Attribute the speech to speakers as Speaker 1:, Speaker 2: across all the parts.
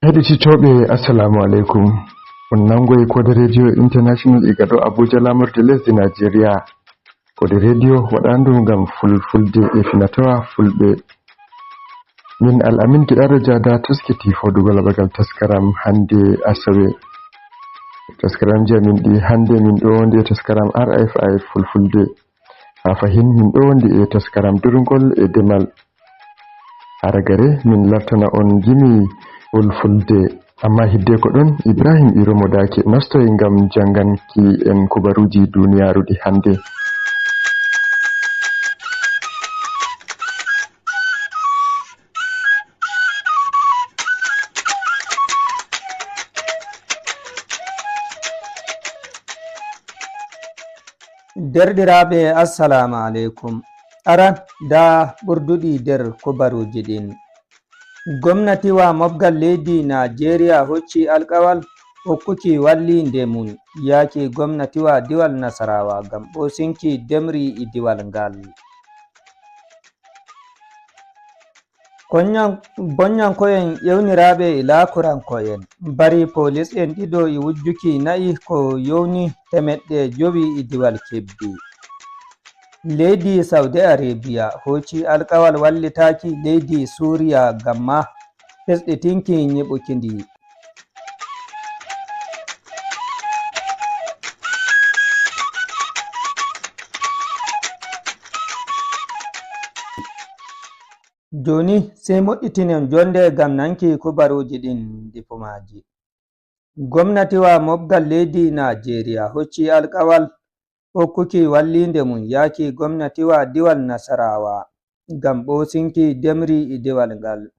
Speaker 1: Heɗitoɓe assalamu alaikum. On nangoy kode radio international igaɗo Abuja lamurde lesdi Nigeria. Kode radio waɗandu ngam fulfulde e finatawa fulɓe. Min Al-Amin giɗaɗo jada taskiti fodugo labagal taskaram hande Asawe. Taskaram min ɗi hande min ɗo wonde taskaram RFI fulfulde. Ha fahin min ɗo wonde e taskaram durgol e demal. Haragare min lartana on gimi fulfulde, amma hidde ko ɗon Ibrahim Iromo Dake nastoy ngam janganki en kubaruji duniyaru ɗi hande.
Speaker 2: Derɗiraɓe assalamu alaikum. Aran da ɓurduɗi nder kubaruji ɗin. Gwamnatiwa mofgal leydi Najeriya hocci alkawal hokkuki wallinde mum yaki gwamnatiwa diwal Nasarawa ngam ɓosinki demri e diwal ngal. Bonyanko'en ƴewniraɓe e lakuranko'en bari polis en ɗiɗo e wujjuki na'i ko yowni temeɗɗe 5 e diwal Kebbi. Leydi Saudi Arabia hocci alkawal wallitaki leydi Suriya gamma fesɗitinki nyiɓuki ndi. Joni sai moƴƴitinen jonde gam nanki kubaruji ɗin difumaji. Gwamnatiwa mofgal leydi Najeriya hocci alkawal hokkuki wallinde mum yaki gwamnatiwa diwal Nasarawa ngam ɓosinki demri e diwal ngal.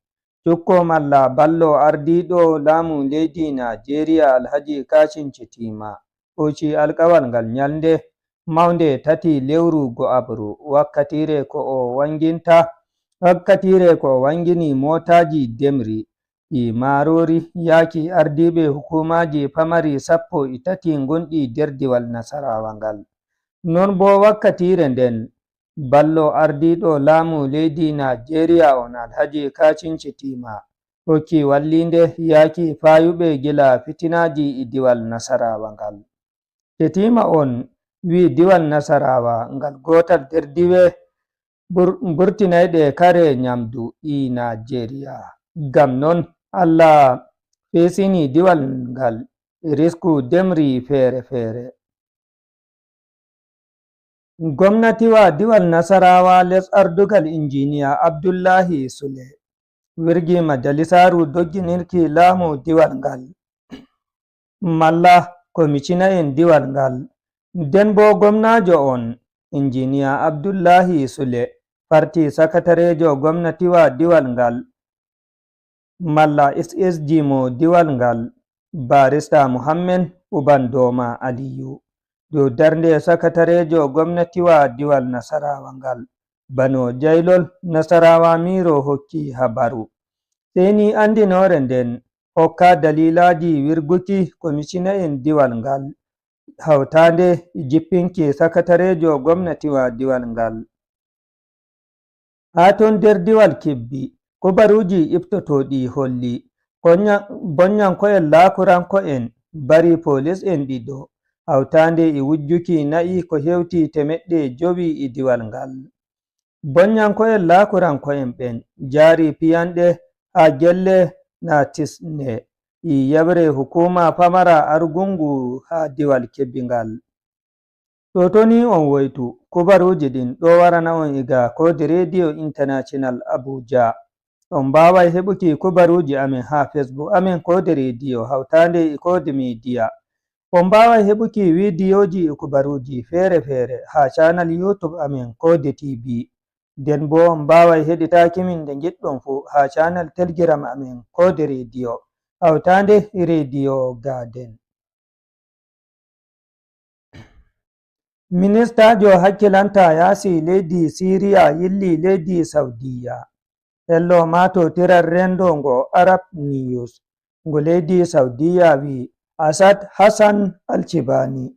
Speaker 2: Cukko malla ballo ardiɗo laamu leydi Najeriya Alhaji Kashim Shettima hocci alkawal ngal nyalde maunde 3 lewru go'abru wakkatire ko o wangini motaji demri e marori yaki ardiɓe hukumaji pamari 13 gonɗi nder diwal Nasarawa ngal. Non bo wakkatire nden ballo ardiɗo laamu leydi Najeriya on Alhaji Kashim Shettima hokki wallinde yaki fayuɓe gila fitinaji e diwal Nasarawa ngal. Shettima on wi diwal Nasarawa ngal gotal nder diwe burtinayɗe kare nyamdu e Najeriya. Gam non Allah fesini diwal ngal e risku demri fere-fere. Gwamnatiwa diwal Nasarawa les ardugal injiniya Abdullahi Sule wirgi majalisaru dogginirki laamu diwal ngal malla komicina'en diwal ngal. Nden bo gwamnajo on injiniya Abdullahi Sule farti sakatarejo gwamnatiwa diwal ngal malla SSG mo diwal ngal barista Muhammed Ubandoma Aliyu do darnde sakatarejo gwamnatiwa diwal Nasarawa ngal Bano Jailol Nasarawa Miro hokki habaru. Seni andinore nden hokka dalilaji wirguki komicina'en diwal ngal hautande jippinki sakatarejo gwamnatiwa diwal ngal. Haton nder diwal Kebbi kubaruji iftotoɗi holli bonyanko'en lakuranko'en bari polis en ɗiɗo hautande e wujjuki na'i ko hewti temeɗɗe 5 e diwal ngal. Bonyanko'en lakuranko'en ɓen jari piyanɗe ha gelle na tisne e yabre hukuma pamara argungu ha diwal Kebbi ngal. Totoni on woytu kubaruji ɗin ɗo warana on iga kode radio international Abuja. On mbawai heɓuki kubaruji amin ha Facebook amin kode radio hautande e kode media. On mbawai heɓuki vidiyoji e kubaruji fere-fere ha channel YouTube amin kode TV. Nden bo on mbawai heɗitaki min nde giɗɗon fu ha channel Telegram amin kode radio hautande e radio Garden. Ministajo hakkilanta yasi leydi Siriya yilli leydi Saudiya. Hello mato tirar rendo ngo Arab News ngo leydi Saudiya wi Asad Hassan Alcibani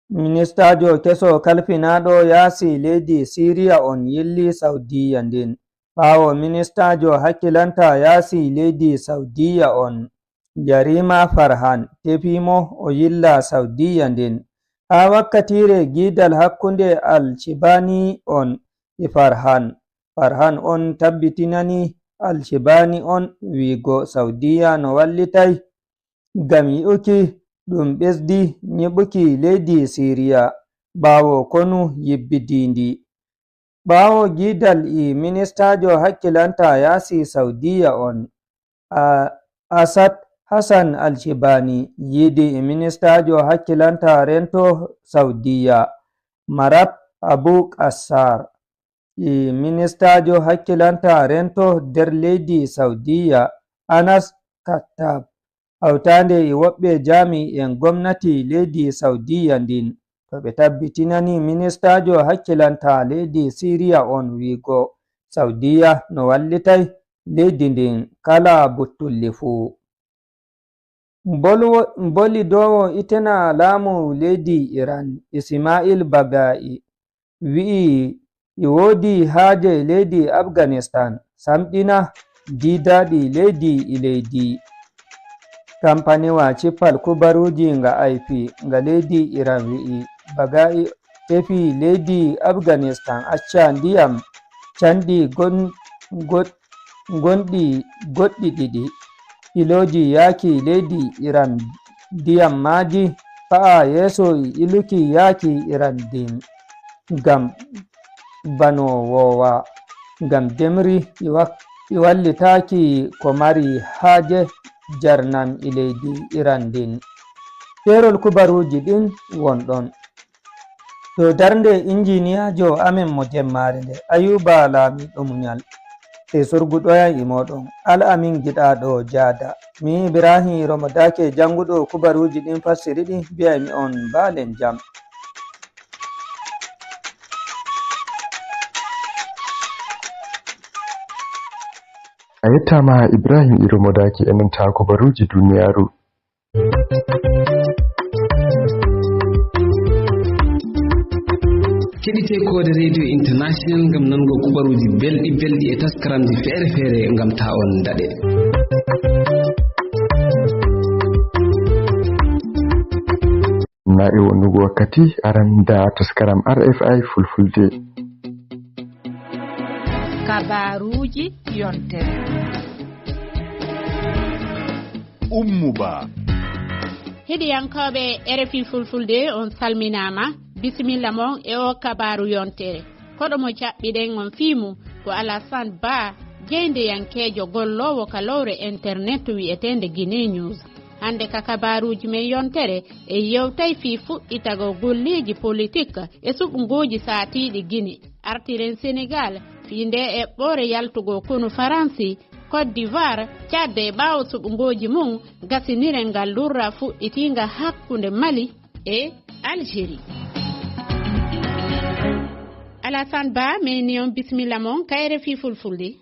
Speaker 2: ministajo keso kalfinaɗo yasi leydi Siriya on yilli Saudiya nden ɓawo ministajo hakkilanta yasi leydi Saudiya on Yarima Farhan tefimo o yilla Saudiya nden. Ha wakkatire gidal hakkunde Al-Shibani on e Farhan on tabbitinani Al-Shibani on wiigo Saudiya no wallitai ngam yi'uki ɗum ɓesdi nyiɓuki leydi Siriya ɓawo konu yibbidindi. Ɓawo gidal ministajo hakkilanta yasi Saudiya on Asad Hassan Al-Shibani yidi ministajo hakkilanta rento Saudiya Marab Abu Qassar ministajo hakkilanta rento der leydi Saudiya Anas Kattab hawtande woɓɓe jami'en gomnati leydi Saudiya ndin to ɓe tabbitinani ministajo hakkilanta leydi Siriya on wiigo Saudiya no wallitai leydi ndin kala buttulli fuu. Mbolidowo itena laamu leydi Iran Ismail Bagai wi'i wodi haaje leydi Afghanistan samɗina didaɗi leydi e leydi. Kampaniwa cippal kubaruji nga IP nga leydi Iran wi'i Bagai tefi leydi Afghanistan acca ndiyam candi gonɗi goɗɗi ɗiɗi iloji yaaki leydi Iran ndiyam maji fa'a yeso iluki yaaki Iran din ngam bano wowa ngam demri iwallitaki ko mari haaje jarnam e leydi Iran din. Ferol kubaruji ɗin wonɗon to darnde injiniyajo amen mo jemmare nde Ayuba Lamiɗo Munyal e sorguɗoya e moɗon Al-Amin giɗaɗo Jada mi Ibrahim Romadake janguɗo kubaruji ɗin fassiri ɗi mbiyami on balen jam.
Speaker 1: A yettama Ibrahim Iromodaki enen ta kubaruji duniyaru.
Speaker 3: keɗite kode radio international ngam nango kubaruji belɗi e taskaramji feere ngam ta on daɗe.
Speaker 1: Na e wonnugo wakkati aranda taskaram RFI fulfulde.
Speaker 4: Kabaruji yontere.
Speaker 5: Ummuba.
Speaker 4: Heɗiyankoɓe RFI fulfulde on salminama. Bisimilla mon e o kabaru yontere koɗo mo jaɓɓiɗen on fiimu ko Alassane Ba jeyndeyankejo gollowo ka lowre internet wi'etende Guinée News. Hande ka kabaruji men yontere e yewtay fi fuɗɗitago golleji politique e suɓugoji saatiɗi Guinée artiren Sénégal fi nde eɓɓore yaltugo konu Faransi Côte d'Ivoire Tchad e ɓawo suɓugoji mum gasiniren ngal lurra fuɗɗitinga hakkunde Mali e Algérie. Alassane Ba meni on bisimilla mon ka RFI fulfulde.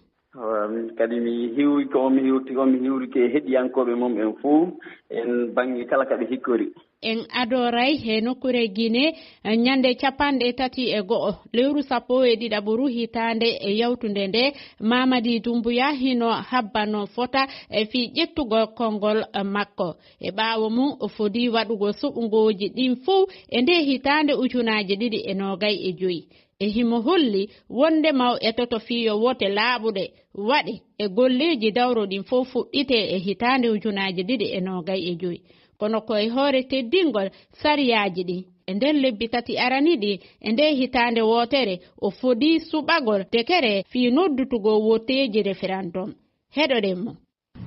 Speaker 6: Kadi mi hiwri ko mi hiwri ke heɗiyankoɓe mum en fof en bangi kala kaɓe hikkori.
Speaker 4: En adoray he nokkure Guinée ñande 31 lewru 12 hitande e yawtunde nde Mamadi Doumbouya hino habbano fota fi ƴettugo konngol makko e ɓawo mum o fodi waɗugo suɓugoji ɗin fof e nde hitande ujunaje 2025 e himo holli wonde maw etoto fiyo wote laaɓuɗe waɗi e golleji dawro ɗin fof fuɗɗite e hitande ujunaje 2025 kono koye hoore teddingol sariyaji ɗin e nder lebbi tati arani ɗi e nde hitande wotere o fodi suɓagol dekere fi noddutugo woteji référendum heɗoɗen mo.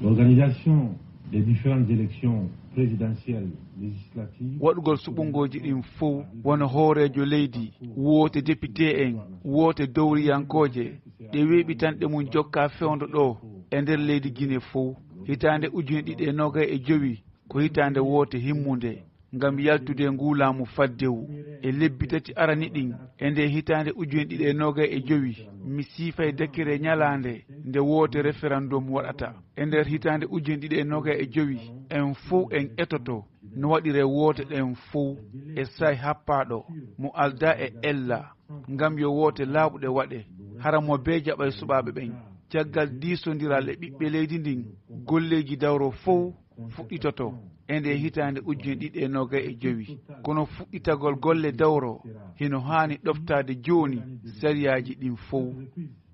Speaker 5: L'organisation des différentes élections présidentielles législatives waɗugol suɓungoji ɗin fof wona hoorejo leydi woote député en woote dowriyankoje ɗe weeɓitanɗe mum jokka fewndo ɗo e nder leydi Guinée fof hitande 2025 ko hitande woote himmunde ngam yaltude ngulamu faddewu e lebbi tati arani ɗin e nde hitande 2025 mi siifay dekkere ñalande nde woote référendum waɗata e nder hitande 2025 en fof en etoto no waɗire woote ɗen fof e say happaɗo mo alda e ella ngam yo woote laaɓuɗe waɗe hara mo be jaɓay suɓaɓe ɓen caggal disodiral e ɓiɓɓe leydi ndin golleji dawro fof fuɗɗitoto e nde hitande 2025 kono fuɗɗitagol golle dawro hino hani ɗoftade joni sariyaji ɗin fof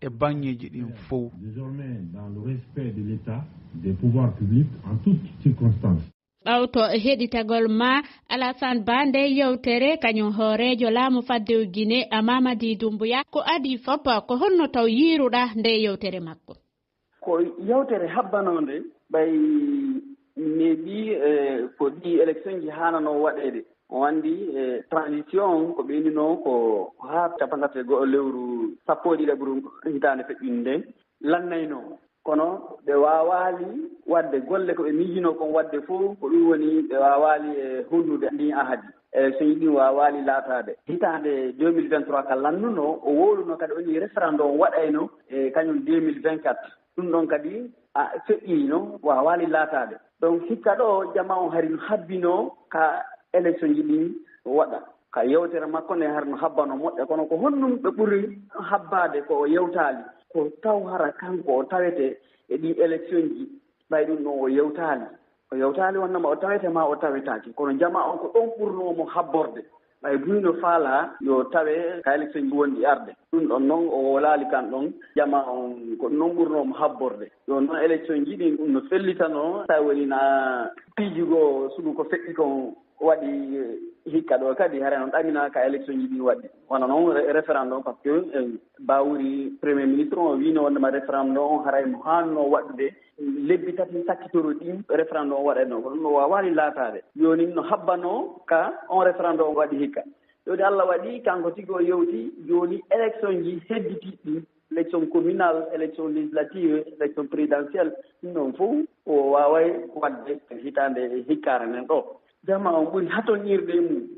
Speaker 5: e bangeji ɗin fof.
Speaker 4: ɓawto heɗitagol ma Alassane Ba nde yewtere kañum hoorejo laamu faddew Guinée Mamadi Doumbouya ko adi fop ko honno taw yiiruɗa nde yewtere makko?
Speaker 6: ko yewtere habbanode ɓay neeɓi ko ɗi élection ji hanano waɗede o wandi transition ko ɓeynino ko ha capantati go'o lewru 14 hitande feƴƴinde nde lannayno kono ɓe wawali wadde golle ko ɓe miijino kon wadde fof ko ɗum woni ɓe wawali e hondude ndin ahadi élection ji ɗin wawali laatade hitande 2023 ka lannuno o wowluno kadi woni référendum waɗayno e kañum 2024 ɗum ɗon kadi feƴƴino wawali laatade donc hikka ɗo jama o hari no habbino ka élection ji ɗin waɗa ka yewtere makko ne har no habbano moƴƴa kono ko honnum ɓe ɓuri habbade ko o yewtali ko taw hara kanko o tawete e ɗi élection ji ɓay ɗum ɗon o yewtali wonnama o tawete ma o tawetaki kono jama on ko ɗon ɓurnomo habborde ɓay buyno faala yo tawe ka élection ji wonɗi arde ɗum ɗon noon o wolali kan ɗon jama on ko noon ɓurnomo habborde yo noon élection ji ɗin ɗum no fellitano tawi woni na piijugo sugu ko feƴƴi kon waɗi hikka ɗo kadi hara noon ɗamina ka élection ji ɗi waɗi wona noon référendum par ce que bawuri premier ministre o wino wondema référendum on haray mo hanno waɗude lebbi tati sakkitoro ɗin référendum o waɗatno ko ɗum no wawali laatade joni no habbano ka on référendum o waɗi hikka joni Allah waɗi kanko tigi o yewti joni élection ji hedditiɗɗi élection communal élection législative élection présidentielle ɗum ɗon fof o waway wadde hitande hikkare men ɗo jama on ɓuri hatonirde mum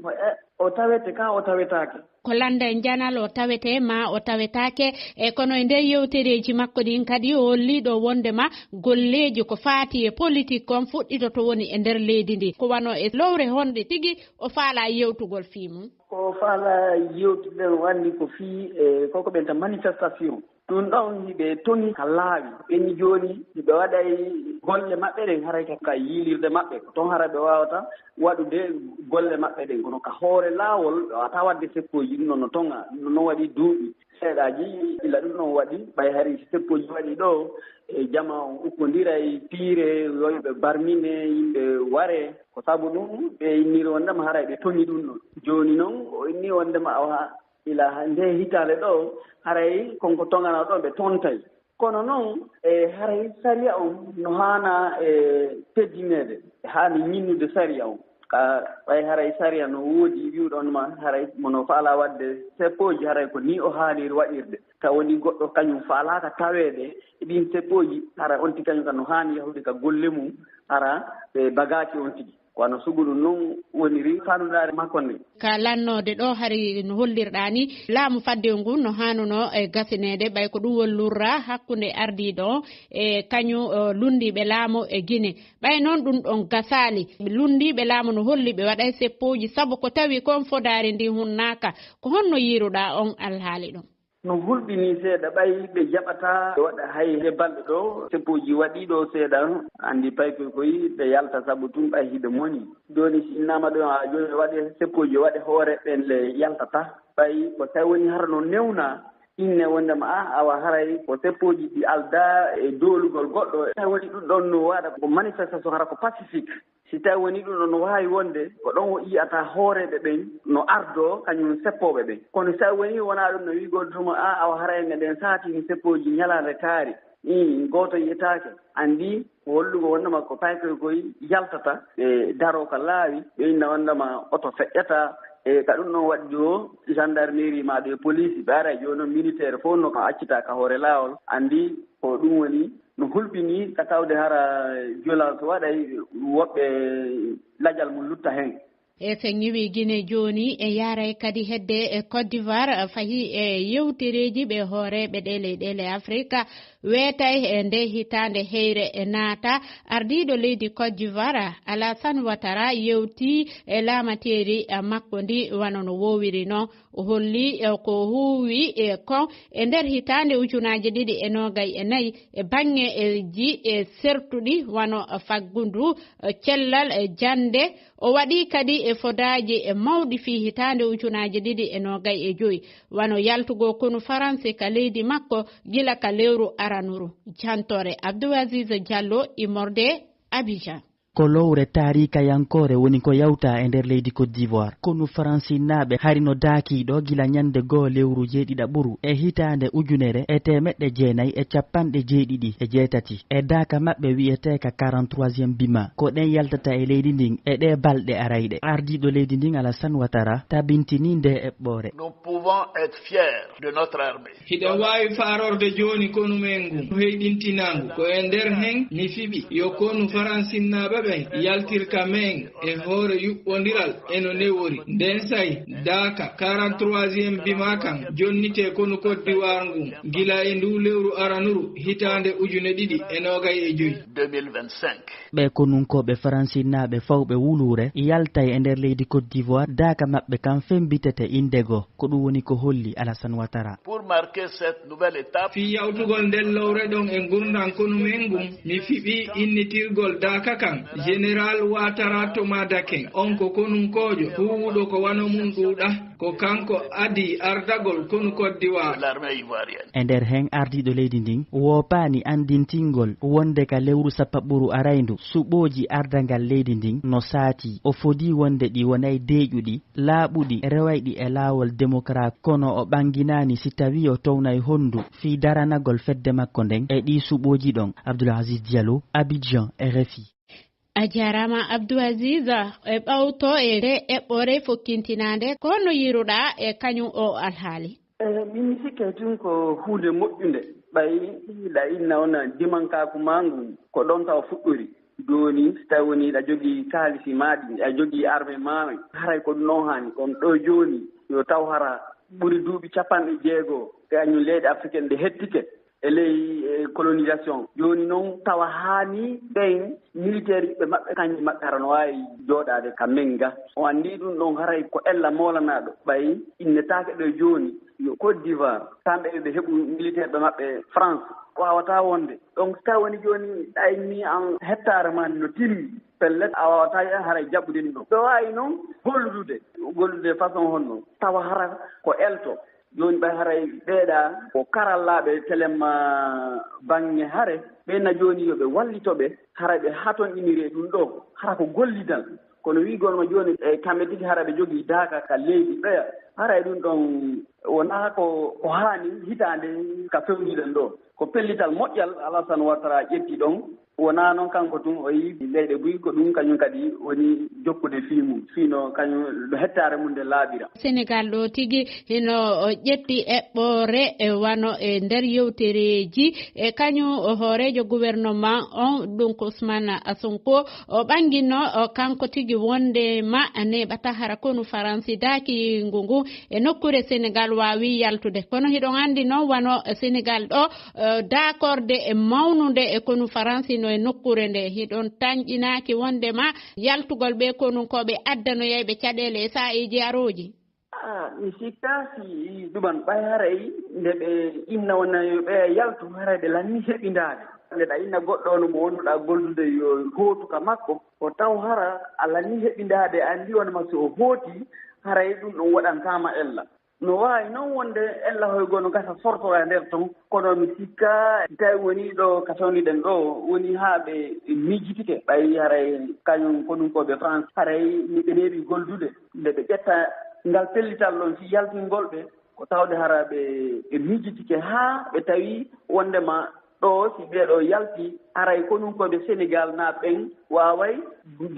Speaker 6: o tawete ka o tawetake
Speaker 4: ko lande janal o tawete ma o tawetake e kono e nder yewtereji makko ɗin kadi o holliɗo wondema golleji ko faati e politique kon fuɗɗito to woni e nder leydi ndi ko wano e lowre honde tigui o faala yewtugol fii mum
Speaker 6: ko faala yewtude wandi ko fii e koko ɓenta manifestation ɗum ɗon hiɓe toni ka laawi ɓenni joni hiɓe waɗay golle maɓɓe ɗen haray ka yiilirde maɓɓe ko toon hara ɓe wawata waɗude golle maɓɓe ɗen kono ka hoore laawol ɓe wawata wadde seppoji ɗum ɗon no tonga noon waɗi duuɓi seeɗaji illa ɗum ɗon waɗi ɓay hari seppoji waɗi ɗo e jama on ukkodira e piire yoyɓe barmine yimɓe ware ko sabu ɗum ɓe inniri wondema haray ɓe toni ɗum ɗon joni noon o inni wondema awa ila nde hitande ɗo haray konko tongana ɗo ɓe tontay kono noon e haray saria on no hana e teddinede hani ñinnude saria on ka ɓay haray saria no woodi wiwɗonma haray mono faala wadde seppoji haray ko ni o haaliri waɗirde taw woni goɗɗo kañum faalaka taweede e ɗin seppoji hara on tigi kañum ka no hani yahude ka golle mum hara ɓe bagaki on tigi kono suguɗum noon woniri fanuɗare makko nde
Speaker 4: ka lannode ɗo hari no hollirɗa ni laamu fadde ngu no hanuno e gasinede ɓay ko ɗum wollurra hakkude ardiɗo e kañum lundiɓe laamu e Guinée ɓay noon ɗum ɗon gasali lundiɓe laamu no holli ɓe waɗay seppoji saabu ko tawi kon fodari ndi hunnaka ko honno yiruɗa on alhaali ɗon
Speaker 6: no hulɓini seeɗa ɓay ɓe jaɓata waɗa hay he balɗe ɗo seppoji waɗiɗo seeɗa andi paykoy koy ɓe yalta saabu tum ɓay hiɓe moni joni si innama ɗo ha joni waɗe seppoji waɗe hoore ɓen le yaltata ɓay ko tawi woni hara no newna inne wondema awa haray ko seppoji ɗi alda e doolugol goɗɗo tawi woni ɗum ɗon no waɗa ko manifestation hara ko pacifique si tawi woni ɗum ɗon no wawi wonde ko ɗon o yiyata hooreɓe ɓen no ardo kañum seppoɓe ɓen kono si tawi woni wona ɗum no wigol tuma awa haray meɗen saatini seppoji ñalade kaari goto yiyetake andi ko hollugo wondema ko paykoy koye yaltata ɓe daro ko laawi ɓe inna wondema oto feƴƴata e ka ɗum ɗon waɗi o gendarmerie maɗo e police ɓe ara joni noon militaire fof no ko accita ka hoore laawol andi ko ɗum woni no hulɓini ka tawde hara violence waɗay woɓɓe lajal mum lutta hen
Speaker 4: e sen ñiwi Guinée joni e yaray kadi hedde e Côte d'Ivoire fahi e yewtereji ɓe hooreɓe ɗe leyɗele Afrique weetay e nde hitande heyre e naata ardiɗo leydi Côte d'Ivoire Alassane Ouattara yewti e laamateri makko ndi wano no wowiri no holli ko huwi kon e nder hitande ujunaje 2024 e bange ji sertuɗi wano faggundu cellal jande o waɗi kadi e fodaji mawɗi fi hitande ujunaje 2025 wano yaltugo konu France ka leydi makko gila ka lewru aranuru jantore Abdouaziz Diallo imorde Abidjan.
Speaker 7: ko lowre taarika yankore woni ko yawta e nder leydi Côte d'Ivoire kono faransinaaɓe harino daakiɗo gila ñande goo lewru jeeɗiɗaɓuru e hitande ujunere e temeɗɗe jeenayi e capanɗe jeeɗiɗi e jeetati e daaka maɓɓe wiyeteka 43e bima ko ɗen yaltata e leydi ndin e ɗe balɗe arayɗe ardiɗo leydi ndin Alassane Ouattara tabintini nde eɓɓore.
Speaker 8: Nous pouvons être fiers de notre armée.
Speaker 9: hiɗen wawi farorde joni konu men ngu heyɗintinangu ko e nder hen mi fiɓi yo konu faransinnaɓe yaltirka men e hoore yuɓɓodiral eno newori nden sayi daaka 43e bima kan jonnite kono Côte d'Ivoire ngu gila e ndu lewru aranuru hitande ujune 2025
Speaker 7: ɓe konunkoɓe faransinnaɓe fawɓe wulure yaltay e nder leydi Côte d'Ivoire daaka maɓɓe kan fembitete indego ko ɗum woni ko holli Alassane Ouattara.
Speaker 8: Pour marquer cette nouvelle étape
Speaker 9: fi yawtugol nden lowre ɗon e gurdan kono men ngu mi fiɓi innitirgol daaka kan Général Ouattara Thomas Daken on ko konunkojo huwuɗo ko wano mum ɗuuɗa ko kanko adi ardagol konu Côte d'Ivoire
Speaker 8: l'armée ivoirienne.
Speaker 7: E nder hen ardiɗo leydi ndin wopaani andintingol wonde ka lewru sappaɓɓuru arayndu suɓoji ardangal leydi ndin no saati o fodi wonde ɗi wonayi deeƴuɗi laaɓuɗi rewayɗi e laawol démocrate kono o ɓanginani si tawi o townay honndu fi daranagol fedde makko nden e ɗi suɓoji ɗon. Abdoulaziz Diallo, Abidjan, RFI.
Speaker 4: a jarama Abdouaziz e ɓawto e nde eɓɓore fokkintinande ko no yiruɗa e kañum o alhaali.
Speaker 6: min sikke tun ko hunde moƴƴunde ɓay ɗa inna ona dimankaku mangu ko ɗon taw fuɗɗori joni so tawi woni ɗa jogii kaalisi maɗi a jogii arme maɗi haray ko ɗum noon hani kono ɗo joni yo taw hara ɓuri duuɓi 60 kañum leyɗe africaine ɗe hettike e ley colonisation joni noon tawa haani ɓen militaire ɓe maɓɓe kañƴe maɓɓe hara no wawi jooɗade ka men ga o andi ɗum ɗon haray ko ella molanaɗo ɓay innetake ɗo joni yo Côte d'Ivoire kamɓe ɓe heeɓu militaire ɓe maɓɓe France wawata wonde donc so tawi woni joni ɗayni an hettare ma no timmi pellet a wawata haray jaɓɓude ni ɗon ɗo wawi noon gollude façon honno tawa hara ko elto joni ɓay haray ɓeeɗa ko karallaɓe telema bange hare ɓenna joni yoɓe wallitoɓe hara ɓe haton inire ɗum ɗo hara ko gollidal kono wigonma joni e kamɓe tigi hara ɓe jogii daaka ka leydi ɓeya hara e ɗum ɗon wona ko haani hitande ka fewjiɗen ɗo ko pellital moƴƴal Alassane Ouattara ƴetti ɗon wona noon kanko tun o yi leyɗe buy ko ɗum kañum kadi woni jokkude fiimum fino kañum ɗo hettare mum nde laaɓira.
Speaker 4: Sénégal ɗo tigi hino ƴetti eɓɓore e wano e nder yewtereji e kañum hoorejo gouvernement on ɗum ko Ousmane Sonko o ɓangino kanko tigi wondema neɓata hara konu faransi daaki ngungu e nokkure Sénégal wawi yaltude kono hiɗon andi noon wano Sénégal ɗo d'accorde e mawnude e konu faransi no e nokkure nde hiɗon tañƴinaki wondema yaltugol ɓe konunkoɓe addanoyayɓe caɗele e sa'iji aroji.
Speaker 6: mi sikka si ɗuman ɓay haray nde ɓe inna wona ɓe yaltu haray ɓe lanni heɓindade nde ɗa inna goɗɗo no mo wonduɗa gollude yo hootu ka makko o taw hara a lanni heɓindade andi wonma so o hooti haray ɗum ɗon waɗantama ella no wawi noon wonde ella hoygo no gasa fortora nder ton kono mi sikka tawi woni ɗo ka fewniɗen ɗo woni ha ɓe mijitike ɓay haray kañum konunkoɓe France haray ɓe neeɓi goldude nde ɓe ƴetta ngal pellital ɗon si yaltingol ɓe ko tawde hara ɓe mijitike ha ɓe tawi wondema ɗo si ɓeeɗo yalti haray konunkoɓe Sénégal na ɓen waway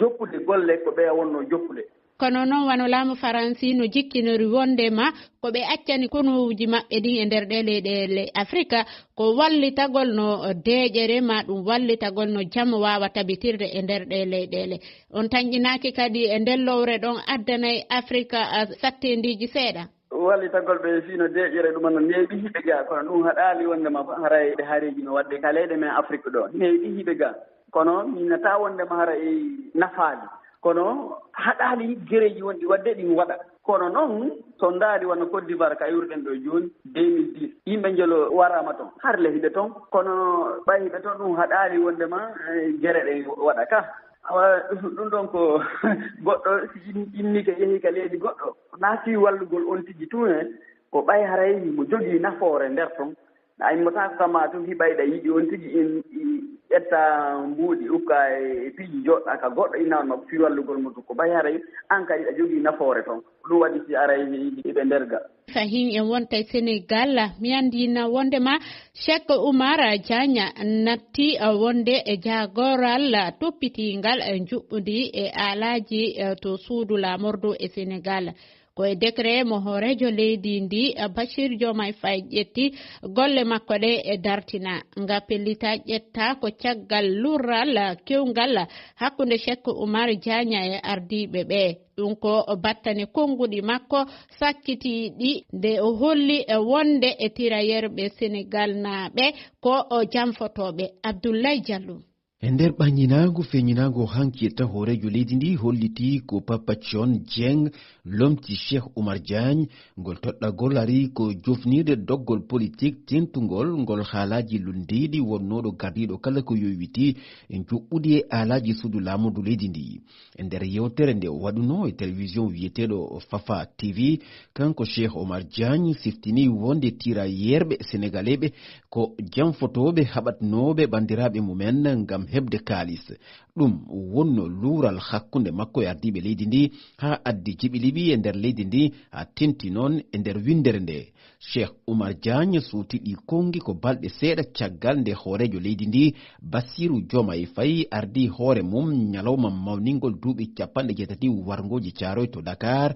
Speaker 6: jokkude golle ko ɓe wonno jokkude.
Speaker 4: kono noon wano laamu faransi no jikkinori wondema ko ɓe accani konuji maɓɓe ɗin e nder ɗe leyɗele Afrique ko wallitagol no deeƴere ma ɗum wallitagol no jam wawa tabitirde e nder ɗe leyɗele on tañƴinaki kadi e nder lowre ɗon addanayi Afrique sattendiji seeɗa.
Speaker 6: wallitagol ɓe fino deƴƴere ɗum no neeɓi hiɓe ga kono ɗum haɗali wondema haray ɗe haareji no wadde ka leyɗe men Afrique ɗo neeɓi hiɓe ga kono minata wondema hara e nafaali kono haɗali guereji wonɗi wadde ɗin waɗa kono noon so ndaari wonno Côte d'Ivoire ka yurɗen ɗo joni 2010 yimɓe jelo warama toon har le hiɓe toon kono ɓay hiɓe toon ɗum haɗali wondema guere ɗe waɗa ka awa ɗum ɗon ko goɗɗo innike yehi ka leydi goɗɗo naati wallugol on tigi tun en ko ɓay haray mo jogii nafoore nder toon a immotako kamma tun hiɓayɗa yiɗi on tigi in ƴetta mbuuɗi ukka e piiji joɗɗa ka goɗɗo innawno fi wallugol mo ko ɓay haray an kadi a jogii nafoore toon ɗum waɗi si aray hiɓe nderga
Speaker 4: fahin en wonta e Sénégal mi andina wondema Cheikh Oumar Diagne natti wonde e jagoral toppitingal juɓɓudi e alaji to suudu lamordu e Sénégal koye décret mo hoorejo leydi ndi Bachir Diomaye Faye ƴetti golle makko ɗe e dartina nga pellita ƴetta ko caggal lurral kewgal hakkunde Cheikh Oumar Diagne e ardiɓe ɓe ɗum ko battane konnguɗi makko sakkitiɗi nde o holli wonde e tirayerɓe Sénégal naaɓe ko jamfotoɓe Abdoulaye Diallo
Speaker 10: e nder ɓaññinaago feññinaago hankirta hoorejo leydi ndi holliti ko Papa Thione Dieng lomti Cheikh Oumar Diagne ngol toɗɗagol ari ko jofnirde doggol politique tentugol ngol haalaji lundiɗi wonnoɗo gardiɗo kala ko yowiti e juɓɓudi e alaji suudu laamudu leydi ndi e nder yewtere nde o waɗuno e télévision wiyeteɗo Fafa TV kanko Cheikh Oumar Diagne siftini wonde tira yerɓe sénégalais ko jamfotoɓe haɓatnoɓe bandiraɓe mumen ngam hebde kaalis ɗum wonno luural hakkunde makko e ardiɓe leydi ndi ha addi jiɓiliɓi e nder leydi ndi ha tenti noon e nder windere nde Cheikh Oumar Diagne suutiɗi kongi ko balɗe seeɗa caggal nde hoorejo leydi ndi Bassirou Diomaye Faye ardi hoore mum ñalawma mawningol duuɓi 80 wargoji Thiaroye to Dakar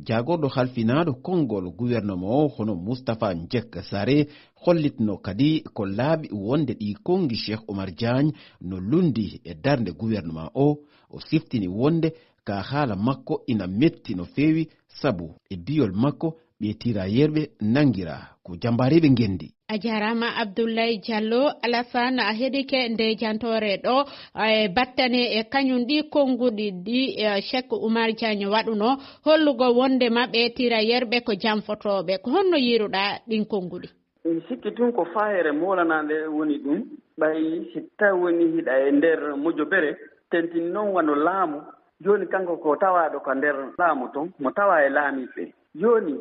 Speaker 10: jagorɗo halfinaɗo konngol gouvernement o hono Moustapha Njek Sare hollitno kadi ko laaɓi wonde ɗi kongi Cheikh Oumar Diagne no lundi e darde gouvernement o siftini wonde ka haala makko ina metti no feewi sabu e biyol makko ɓe tirayerɓe nangira ko jambareɓe gendi
Speaker 4: a jarama Abdoulaye Diallo Alassane a heɗike nde jantore ɗo e battane e kañum ɗi konguɗi ɗi Cheikh Oumar Diagne waɗuno hollugo wonde maɓe tirayerɓe ko jamfotoɓe ko honno yiruɗa ɗin konguɗi
Speaker 6: mi sikki tun ko fayere molanande woni ɗum ɓay si tawi woni hiɗa e nder mojo bere tentini noon wano laamu joni kanko ko tawaɗo ko nder laamu ton mo tawa e laamiɓe joni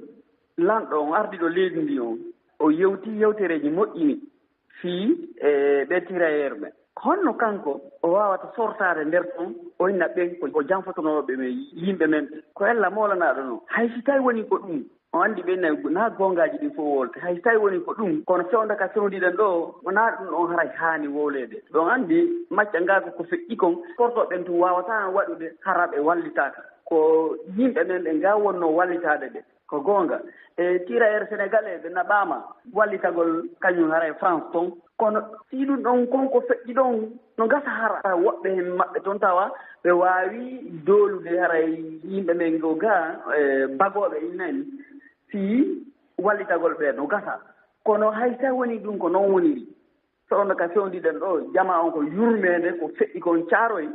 Speaker 6: lanɗo on ardiɗo leydi ndi on o yewti yewtereji moƴƴini fii e ɓe tirayerɓe honno kanko o wawata sortade nder ton o inna ɓen ko jamfotonoɓe men yimɓe men ko ella molanaɗo noon hay si tawi woni ko ɗum o anndi ɓe na gongaji ɗin fof wolte hay tawi woni ko ɗum kono fewnda ka fewndiɗen ɗo wona ɗum ɗon haray haani wowlede ɗon anndi macca ngaako ko feƴƴi kon sortoɓen tum wawata waɗude haraɓe wallitaka ko yimɓe men ɓe nga wonno wallitade ɓe ko goonga e tirailleur sénégalais ɓe naɓama wallitagol kañum haray France ton kono si ɗum ɗon konko feƴƴi ɗon no gasa hara woɓɓe hen maɓɓe toon tawa ɓe wawi dolude haray yimɓe men go ga bagoɓe innani si wallitagol ɓe no gasa kono hay tawi woni ɗum ko noon woniri sowno ka fewndiɗen ɗo jama on ko yurmede ko feƴƴi kon Thiaroye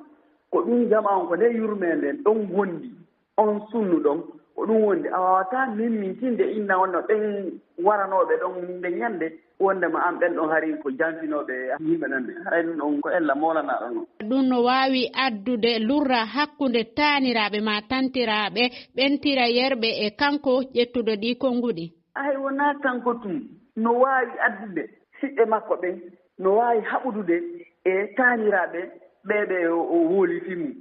Speaker 6: ko ɗum jama on ko nde yurmede ɗon gondi on sunnu ɗon ko ɗum wondi a wawata mimmintinde inna wonno ɓen waranoɓe ɗon nde ñande wondema an ɓen ɗon hari ko janfinoɓe yimɓe nan ɓe haray ɗum ɗon ko ella molanaɗo noon
Speaker 4: ɗum no wawi addude lurra hakkude taniraɓe ma tantiraɓe ɓen tirayerɓe e kanko ƴettuɗo ɗi konguɗi
Speaker 6: ay wona kanko tum no wawi addude siɓɓe makko ɓen no wawi haɓudude e taniraɓe ɓeɓe o woolifimum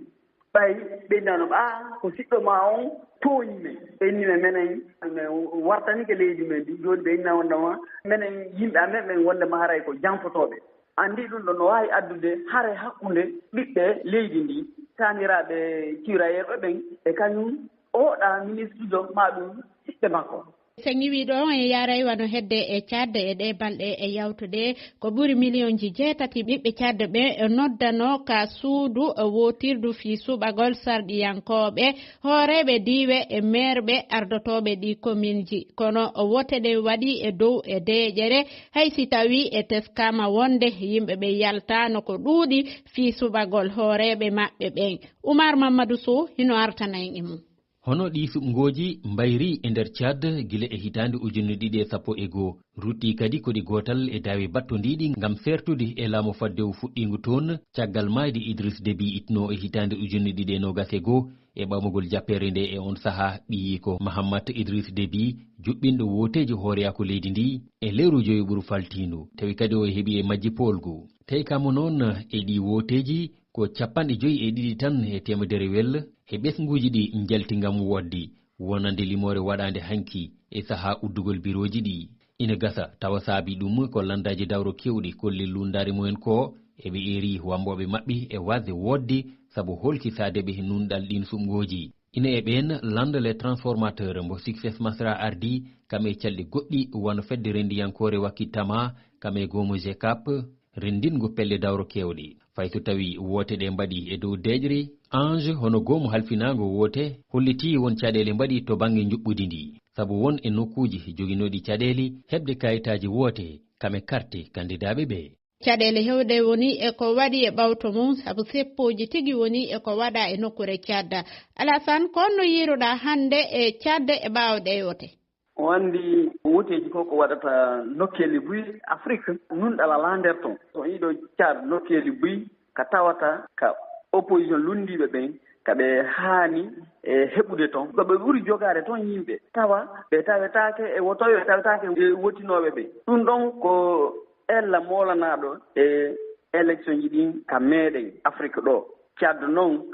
Speaker 6: ɓay ɓeynanoɓe ko siɗɗo ma on tooñi men ɓennime menen men wartanike leydi men ndi joni ɓe inna wondema menen yimɓe amen ɓen wondema haray ko janfotoɓe andi ɗum ɗo no wawi addude haare hakkude ɓiɓɓe leydi ndi taniraɓe tirailleur ɓen e kañum oɗa ministre jo ma ɗum siɓɓe makko
Speaker 4: sengi ɗon e yaray wano hedde e cadde e ɗe balɗe e yawtude ko ɓuri millionji 6 ɓiɓɓe cadde ɓe noddano ka suudu wotirdu fi suɓagol sarɗiyankoɓe hooreɓe diwe e maire ardotoɓe ɗi commune ji kono woteɗe waɗi e dow e deƴere haysi tawi e teskama wonde yimɓeɓe yaltano ko ɗuuɗi fi suɓagol hooreɓe maɓɓe ɓen. Oumar Mamadou Sow hino artanayen e mum.
Speaker 11: hono ɗi suɓgoji mbayri e nder Tchad gila e hitande 2011 rutti kadi koɗi gotal e dawi battondiɗi ngam sertude e laamu faddewu fuɗɗingu toon caggal maydi Idriss Déby itno e hitande 2021 e ɓamugol jappere nde e on saha ɓiyi ko Mahammat Idriss Déby juɓɓinɗo woteji hooreyako leydi ndi e lewru joyi ɓuru faltindu tawi kadi o heeɓi e majji polgu tawi kamo noon e ɗi woteji ko 52 tan e temedere wel e ɓesguji ɗi jalti ngam woddi wonande limore waɗande hanki e saha uddugol biroji ɗi ina gasa tawa saabi ɗum ko landaji dawro kewɗi kolli lundari mumen ko eɓe eri wamboɓe maɓɓe e wasde woddi saabu holki sadeɓe nunɗal ɗin suɓgoji ina e ɓen lande les transformateur mbo success masra ardi kam e calɗi goɗɗi wano fedde rendiyankore wakkittama kam e gomo GCAP rendingo pelle dawro kewɗi fay so tawi wote ɗe mbaɗi e dow deƴri ange hono gomo halfinago wote holliti won caɗele mbaɗi to banggue juɓɓudi ndi saabu won e nokkuji joguinoɗi caɗele heɓde kayitaji wote kame carte candidaɓe ɓe
Speaker 4: caɗele hewɗe woni e ko waɗi e ɓawto mum saabu seppoji tigi woni e ko waɗa e nokkure cadda. Alassane konno yiruɗa hande e cadde e ɓawɗe yote
Speaker 6: wandi woteji ko waɗata nokkeli buy Afrique nunɗal ala nder ton so yiɗo Tchad nokkeli buy ka tawata ka opposition lundiɓe ɓen kaɓe haani e heɓude toon koɓe ɓuri jogade toon yimɓe tawa ɓe tawetake e wotoɓe ɓe tawetake e wottinoɓe ɓe ɗum ɗon ko ella molanaɗo e élection ji ɗin ka meɗen Afrique ɗo Tchad noon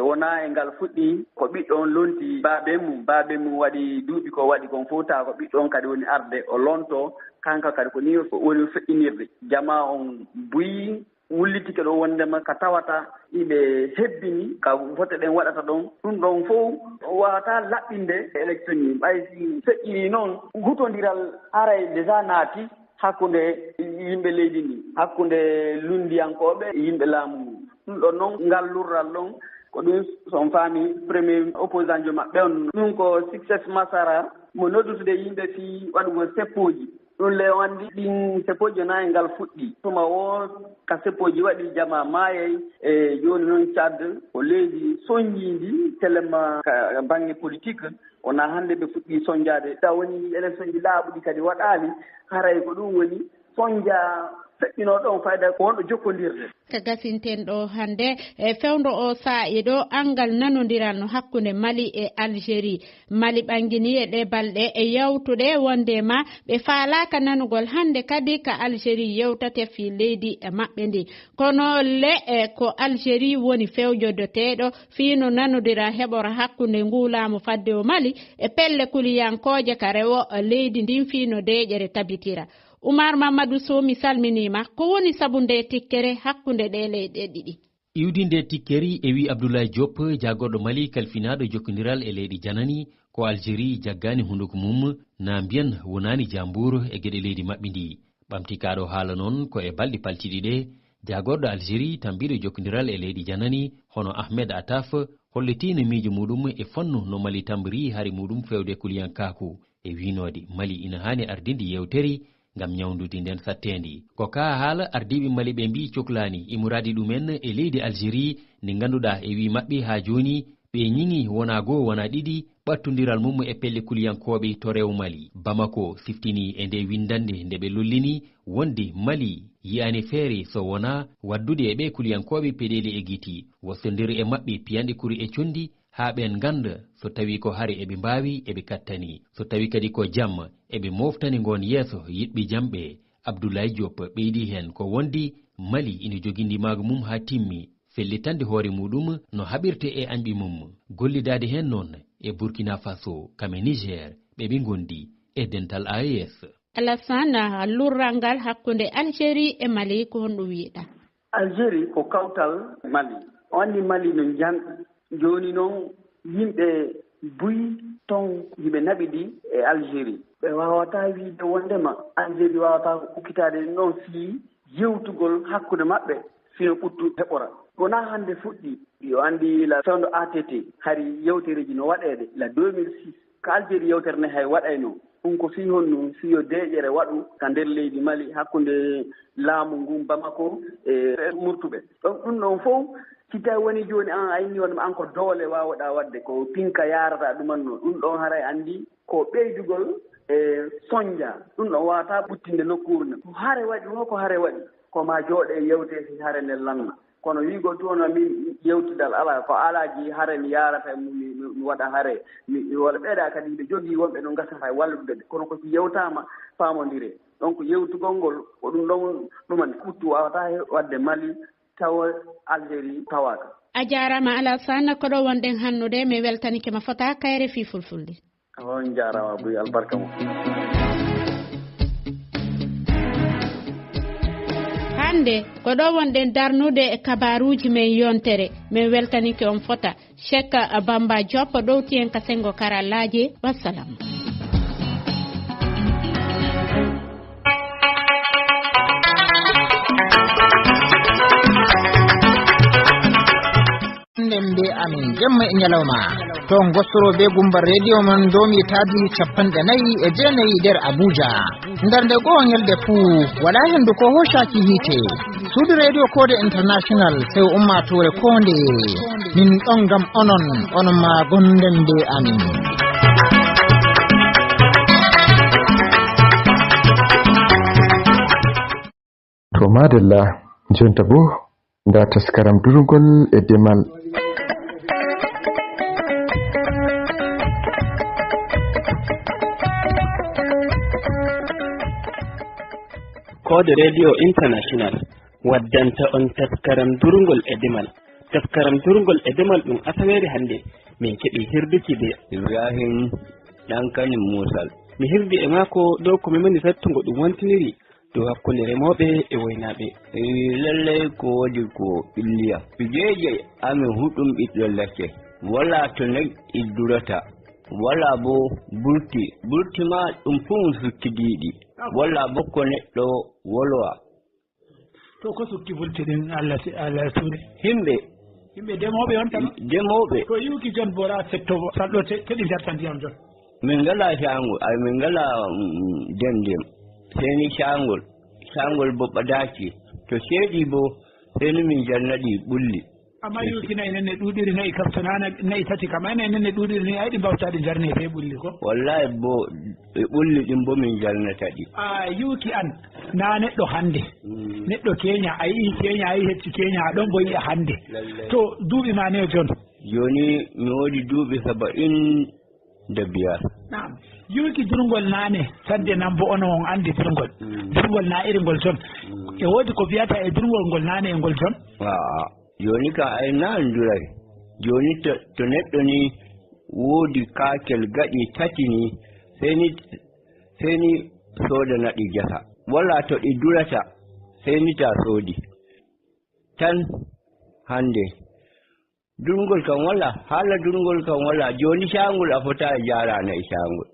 Speaker 6: wona e ngal fuɗɗi ko ɓiɗɗon lonti baabe mum waɗi duuɓi ko waɗi kon fota ko ɓiɗɗon kadi woni arde o lonto kanka kadi ko ni woni feƴƴinirde jama on buyi wullitike ɗo wondema ka tawata iɓe hebbini ka vote ɗen waɗata ɗon ɗum ɗon fof wawata laɓɓinde élection ni ɓay si feƴƴini noon hutodiral aray déjà naati hakkunde yimɓe leydi ndi hakkunde lundiyankoɓe yimɓe laamu ɗum ɗon noon ngal lurral ɗon ko ɗum son faami premier opposant jo maɓɓe on ɗum ko success masara mo noddutude yimɓe fi waɗugo seppoji ɗum le wandi ɗin seppoji na e ngal fuɗɗi tuma o ka seppoji waɗi jama maayey e joni noon Tchad ko leydi soñjidi telema ka bange politique wona hande ɓe fuɗɗi soñjade ta woni élection ji laaɓuɗi kadi waɗali haray ko ɗum woni soñja feƴƴino ɗon fayda ko wonɗo jokkodirde
Speaker 4: ka gasinten ɗo hande e fewndo o saa'i ɗo angal nanodiral hakkunde Mali e Algérie Mali ɓangini e ɗe balɗe e yawtude wondema ɓe faalaka nanugol hande kadi ka Algérie yewtate fi leydi e maɓɓe ndi kono ko Algérie woni fewjodoteɗo fino nanodira heɓora hakkunde ngulaamu fadde o Mali e pelle kuliyankoje ka rewo leydi ndin fino deƴere tabitira. Oumar Mamadou Sow mi salminima ko woni sabu nde tikkere hakkunde ɗe leyɗe ɗiɗi
Speaker 11: iwdi nde tikkeri e wi Abdoulaye Diop jagorɗo Mali kalfinaɗo jokkodiral e leydi janani ko Algérie jaggani hunduko mum na mbiyan wonani jambour e gueɗe leydi maɓɓe ndi ɓamtikaɗo haala noon ko e balɗe paltiɗi ɗe jagorɗo Algérie tambiɗo jokkodiral e leydi janani hono Ahmed Attaf hollitino miijo muɗum e fannu no Mali tambiri hari muɗum fewde kuliyankaku e winode Mali ina hani ardinde yewteri ngam ñawdude nden sattendi ko ka haala ardiɓe Mali ɓe mbi cohlani imuradi ɗumen e leydi Algérie ndi ganduɗa e wi maɓɓe ha joni ɓe ñiŋi wona goo wona ɗiɗi ɓattodiral mum e pelle kuliyankoɓe to rew Mali Bamako siftini e nde windande nde ɓe lollini wondi Mali yiyani feere so wona waddude e ɓe kuliyankoɓe peɗeli e guiti wostodiri e maɓɓe piyanɗe kuri e condi ha ɓen ganda so tawi ko hari eɓe mbawi eɓe kattani so tawi kadi ko jamma eɓe moftani gon yeeso yiɗɓe jamɓe Abdoulaye Diop ɓeydi hen ko wondi Mali ina jogui ndimago mum ha timmi fellitande hoore muɗum no haɓirte e anɓi mum gollidade hen noon e Burkina Faso kame Niger ɓeɓe gondi e dental AES.
Speaker 4: Alassane lurral ngal hakkunde Algérie e Mali ko honɗum wiiɗa
Speaker 6: Algérie ko kawtal Mali o andi Mali no janɗi joni noon yimɓe buyi ton yimɓe naɓi ɗi e Algérie ɓe wawata wiide wondema Algérie wawata hukkitade noon si yewtugol hakkude maɓɓe sino ɓuttu heɓora wona hannde fuɗɗi yo anndi la fewndo ATT hari yewtereji no waɗede la 2006 ko Algérie yewtere nde hay waɗayno ɗum ko fii honno fiyo deeƴere waɗu ka nder leydi Mali hakkunde laamu ngun Bamako e murtuɓe ɗum ɗon fof si tawi woni jooni an a yini wonma an ko doole wawɗa wadde ko pinka yarata ɗumanno ɗum ɗon haray anndi ko ɓeydugol e soñdia ɗum ɗon wawata ɓuttinde nokkuru nde ko hare waɗi woko hare waɗi koma jooɗe yewte si hare nde lanna kono wiigol toon min yewtidal ala ko alaji hare mi yarata mi waɗa hare wala ɓeeɗa kadi ɓe jogii wonɓe ɗo gasata e wallude ɓe kono kosi yewtama famodire donc yewtugol ngol ko ɗum ɗon ɗuman ɓuttu wawata wadde Mali tawa Algérie tawaka
Speaker 4: a jarama Alassane ko ɗo wonɗen hannude mi weltanike ma fota kayre fi fulfulde
Speaker 6: on jarama boy albarka mo
Speaker 4: hande ko ɗo wonɗen darnude e kabaruji men yontere min weltanike on fota Cheikh Bamba Diop ɗowti en ka sengo karallaji wassalam.
Speaker 12: Be amin jemma e nyalawma to gostoro be gumba radio man domi tabi 49 der Abuja ndar de gowanyelde fu wala hendu ko hoshaki hite sudu radio code international sai ummatore konde min don gam onon ma gonden be amin
Speaker 1: to madalla jonta bo da taskaram durgol e demal
Speaker 13: Code Radio International waddanta on taskaram durgol e demal taskaram durgol e demal ɗum asawere hande min keɓi hirduki be Ibrahim Dankani Musal mi hirdi e mako dow ko mimani sattugo ɗum wontiniri dow hakkunde remoɓe e woynaɓe lallay ko wodi ko ɓilliya pijeje amin huɗum ɓiɗɗo lekke wala to neɗɗi durata wala bo burti ma ɗum fuu sukkidiɗi wala bo ko neɗɗo wolwa
Speaker 14: to ko sukki bulti ɗin Allah suure
Speaker 13: himɓe
Speaker 14: demoɓe on tan
Speaker 13: demoɓe
Speaker 14: to yiwki jon bora setto salɗo keɗi jarta ndiyam jon
Speaker 13: min ngala shangol ay min ngala dendem seni shangol bo ɓadaki to seeɗi bo seni min jannaɗi ɓulli
Speaker 14: amma yuki nayi nenne ɗuɗiri nayi kabtanana nayi tati kam ay nayi nenne ɗuɗiri ni ayɗi mbawtaɗi jarne be ɓulli ko
Speaker 13: wallahi bo ɓe ɓulli ɗin bo min jarnataɗi
Speaker 14: yuki an na neɗɗo hande neɗɗo keña a yii keña a yi hecci keña aɗon bo yiya hande to duuɓi ma ne jon
Speaker 13: joni mi woodi duuɓi 75
Speaker 14: nam yuki durgol nane sadde nan bo ono on andi durgol na irigol jon e woodi ko wiyata e durgol ngol nane e ngol jon
Speaker 13: joni ka ay nan duray joni to neɗɗo ni woodi kakel gaɗi tati ni sai ni soda naɗi gesa wala to ɗi durata sai ni ta soodi tan hande durgol kan wala hala durgol kan wala joni shangol a fota e jarana e shangol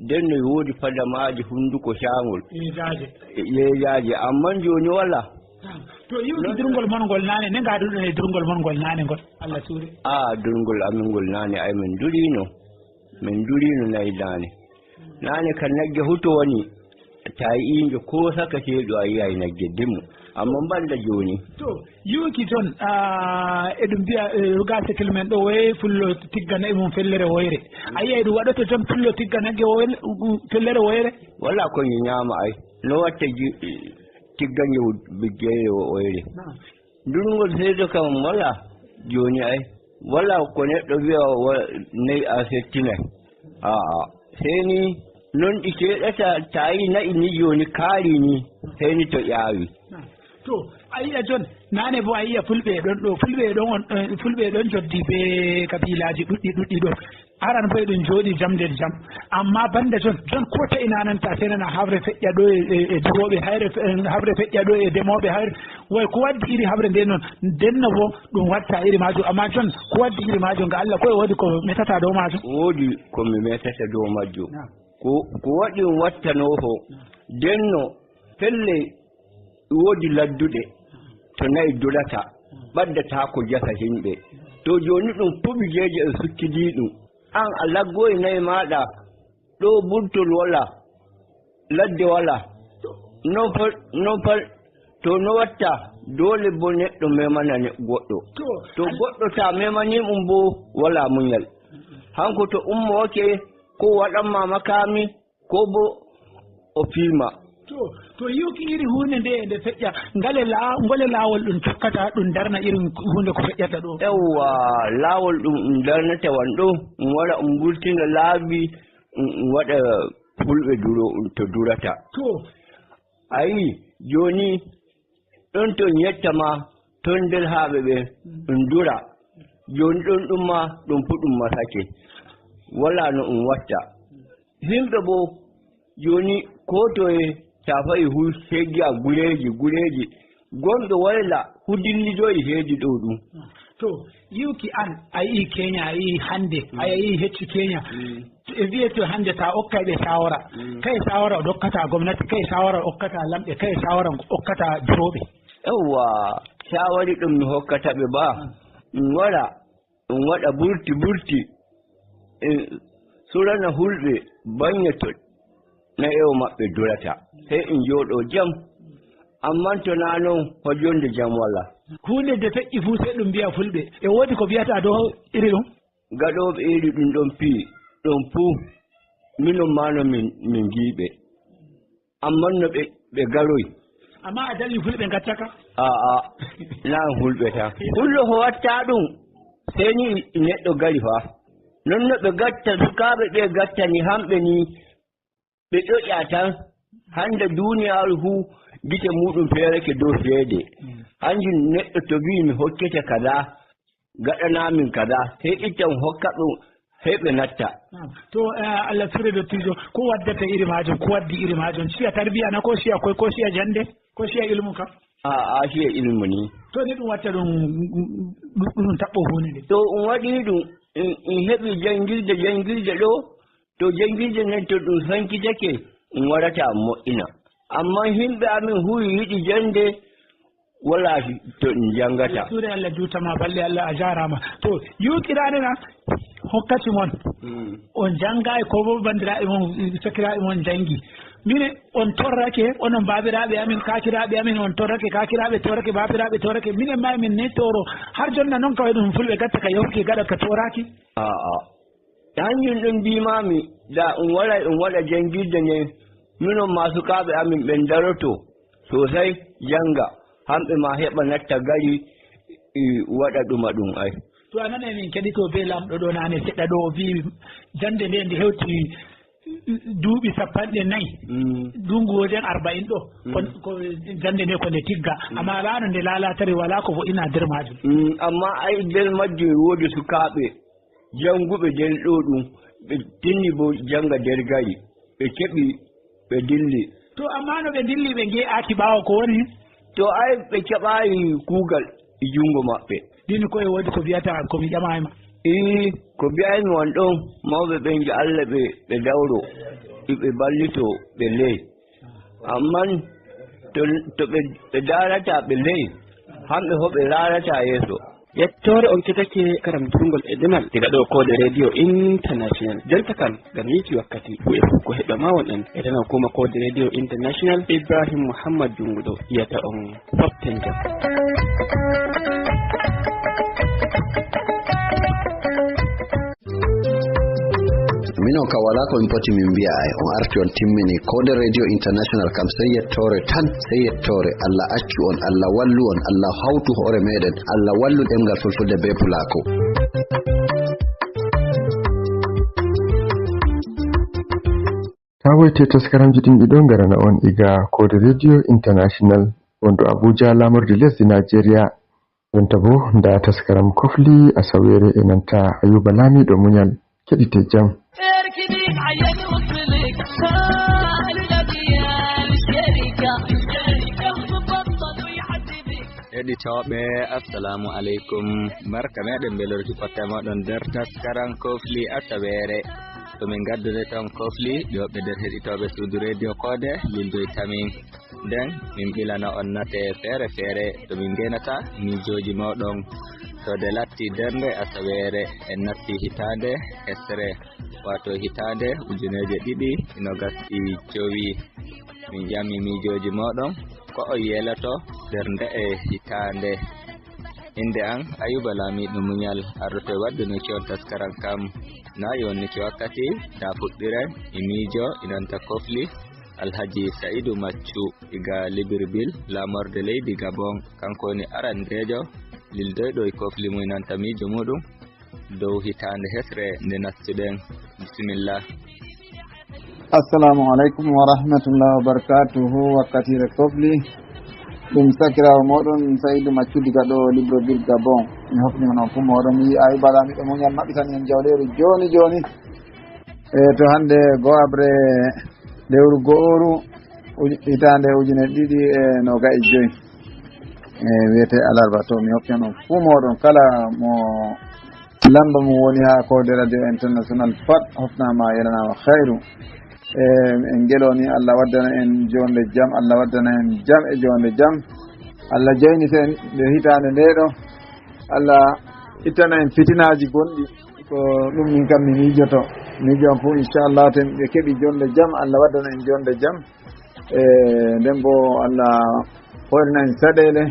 Speaker 13: denno woodi fadamaji hunduko shangol yeejaje amman joni wala
Speaker 14: to yiwti durgol mon ngol nane ne ngaduɗon e durgol mon ngol nane ngol Allah suuri
Speaker 13: durgol amin ngol nane ay min durino nayi nane kan nagge huto woni tayi injo ko saka ceeɗo a yiyay nagge dimmo amma banda joni
Speaker 14: to yuki ton eɗum mbiya rugase kilmen ɗo woye fullo tiggana e mum fellere woyre a yiyay ɗum waɗata ton fullo tigga nagge fellere woyre
Speaker 13: wala koñi ñaama ay no watte tigga ñew biggeye woyre durgol seedo kam wala joni ay wala ko neɗɗo wiya nayi a settinay seni non ɗi seeɗata tayi nayi ni joni kaari ni seni to ƴaawi
Speaker 14: to ayiya jon nane bo ayiya fulɓe ɗon joddi be kabilaji ɗuɗɗi ɗo aran boy ɗum jooɗi jam nder jam amma banda jon ko ta ina nan ta senana habre feƴƴa ɗo e duroɓe habre feƴƴa ɗo e demoɓe hayre way ko waddi iri habre nde noon denno bo ɗum watta iri majum amma jon ko waddi iri majum ga Allah koye woodi ko metata dow majum
Speaker 15: woodi komi metata dow majum ko waɗi wattanoho denno pelle woodi ladduɗe to nayi durata ɓaddata ko jasa himɓe to joni ɗum puɓijeje e sukkidi ɗum an a laggoye nayi maɗa ɗo burtol wala ladde wala non fal to no watta dole bo neɗɗo memana goɗɗo to goɗɗo ta memani mum bo wala muñal hanko to ummoke ko waɗanma makami ko bo o fiima
Speaker 14: to yuki iri hunde nde feƴƴa ngole laawol ɗum tokkata ɗum darna irin hunde ko feƴƴata ɗo
Speaker 15: yawwa laawol ɗum darnata wan ɗo wara burtina laabi waɗa fulɓe to durata
Speaker 14: to
Speaker 15: ayi joni ɗon to yettama ton nder haaɓe ɓe ɗum dura joni ɗon ɗum ma ɗum fuɗɗum masake wala no ɗum watta himɓe bo joni ko toye ta fayi heegi a gureji gonɓe wayla hudillido e heedi ɗo ɗum
Speaker 14: to yuki an a yii Kenya a yii hande a yii hecci Kenya e wiyeto hande ta okkay ɓe shawara kay shawara o dokkata gomnati kay shawara o okkata lamɓe kay shawara okkata duroɓe
Speaker 15: yawwa shawari ɗum mi hokkata ɓe ba ɗum waɗa burti surana hulɓe banyetol na ewo maɓɓe durata sai in joɗo jam amma to na non hojonde jam wala
Speaker 14: hunde de feƴƴi fuu sai ɗum mbiya fulɓe e woodi ko wiyata dow iri ɗum
Speaker 15: gaɗoɓe iri ɗum ɗon pii ɗon fuu minon mano min giɓe amma no ɓe garoy
Speaker 14: amma a dali fulɓe gattaka
Speaker 15: aa na fulɓe ta hullo ho watta ɗum sai ni neɗɗo gari fa non no ɓe gatta sukaɓe ɓe gattani hamɓe ni ɓe ƴoƴa tan hande duniyaaru fuu gite muɗum feereke dow feede hanjum neɗɗo to wi mi hokkete kaza gaɗanamin kaza sai ittan hokka ɗum sai ɓe natta
Speaker 14: to Allah sure dottijo ko waddata iri majum ko waddi iri majum siya tarbiya na ko siya koy ko siya jande ko siya ilmu kam
Speaker 15: a siya ilmu ni
Speaker 14: to ni ɗum watta ɗum taɓɓo hunde nde
Speaker 15: to ɗum waɗi ɗum in heɓi jangirde ɗo to jangirde nden to ɗum sankitake ɗum warata moƴƴina amma himɓe amin huwi yiɗi jande wala to ɗum jangata
Speaker 14: suure Allah jutama balle Allah a jarama to yuqirade na hokkati mon on janga e ko bo bandiraɓe mon sakiraɓe mon jangi mine on torrake onon babiraɓe amin kakiraɓe amin on torrake kakiraɓe torrake babiraɓe torrake minen ma min ne toro har jonna noon kawai ɗum fulɓe gatta ka yawki gaɗa ka toraki
Speaker 15: hanjum ɗum mbimami da ɗum waɗa jangirde nden minon masu kaɓe amin ɓe daroto sosai janga hamɓe ma heɓa natta gari waɗa ɗuma ɗum ay
Speaker 14: to a nana min keɗito be lamɗo ɗo nane seɗɗa ɗo o wi jande nde nde hewti duuɓi 40 dungu wojen 40 ɗo ko jande nde ko nde tigga amma lano nde lalatari wala ko woɗina nder majum
Speaker 15: amma ay nder majjum woodi sukaɓe janguɓe nder ɗo ɗum ɓe tinni bo janga nder gari ɓe keɓi ɓe dilli
Speaker 14: to amma no ɓe dilli ɓe ge'aki ɓawo ko woni
Speaker 15: to ay ɓe keɓayi kuugal e jungo maɓɓe
Speaker 14: ɗini koye woodi ko wiyata komi ƴamayma
Speaker 15: ko mbiyaymi won ɗon mawɓe ɓen jo Allah ɓe dawro ɓe ballito ɓe ley amman to ɓe darata ɓe ley hamɓe ho ɓe larata yeeso
Speaker 13: yettore on ketake karam durgol e demal diga ɗo kode radio international jonta kan ngam yiki wakkati fu e fof ko heɓa ma wonɗen e tana kuma kode radio international Ibrahim Muhammad Junguɗo yiyata on foften jam
Speaker 16: minon ka wala ko min poti min mbiya ay on arti on timmini kode radio international kam sey yettore tan sey yettore Allah accu on Allah wallu on Allah hawtu hoore meɗen Allah wallu ɗemgal fulfulde be pulako
Speaker 1: ta woyte taskaram jiɗin ɗiɗo garana on iga kode radio international wonto Abuja lamurde lesdi Najeriya. Jonta bo nda taskaram kofli Asawere e nanta Ayuba Lamiɗo Munyal. Keɗite jam.
Speaker 17: Heɗitoɓe assalamu aleykum, barka meɗen belorki kotte moɗon nder taskaran kofli Asawere. to min gaddude ton kofli yoɓɓe nder heɗitoɓe suudu radio Kode lildoytamin nden min ɓilana on nate feere feere to min genata miijoji moɗon to de latti dernde Asawere en natti hitande hesre wato hitande 2025 min ƴami miijoji moɗon ko o yelato nder nde e hitande. Inde an Ayuba Lamiɗo Munyal ardoto waddunuki on taskaran kam na yonniki wakkati da fuɗɗiren e miijo inanta kofli Alhaji Sa'idu Maccu iga Libreville lamorde leydi Gabon, kanko woni arandejo lildoyɗo e kofli mum inanta miijo muɗum dow hitande hesre nde nastuɗen. Bisimillah.
Speaker 18: Assalamu alaikum wa rahmatullahi wa barakatuhu. Wakkatire kofli ɗum sakirawo moɗon Sa'idu Maccu diga ɗo Libreville Gabon. Mi hofni on fu moɗon yi Ayuba Lamiɗo Munyal maɓɓitani en jawleru joni to hande go'abre lewru go'oru hitande 2025 wiyete alarba. To mi hofni on fu moɗon kala mo lamba mum woni ha Kode radio international pat hofnama yelanama khairu. En geloni Allah waddana en jonde jam, Allah waddana en jam e jonde jam, Allah jayniten nde hitande ndeɗo, Allah ittana en fitinaji gonɗi ko ɗum min kam mi miijoto fu inchallah ten ɓe keeɓi jonde jam, Allah waddana en jonde jam nden bo Allah hoyrina en saɗele,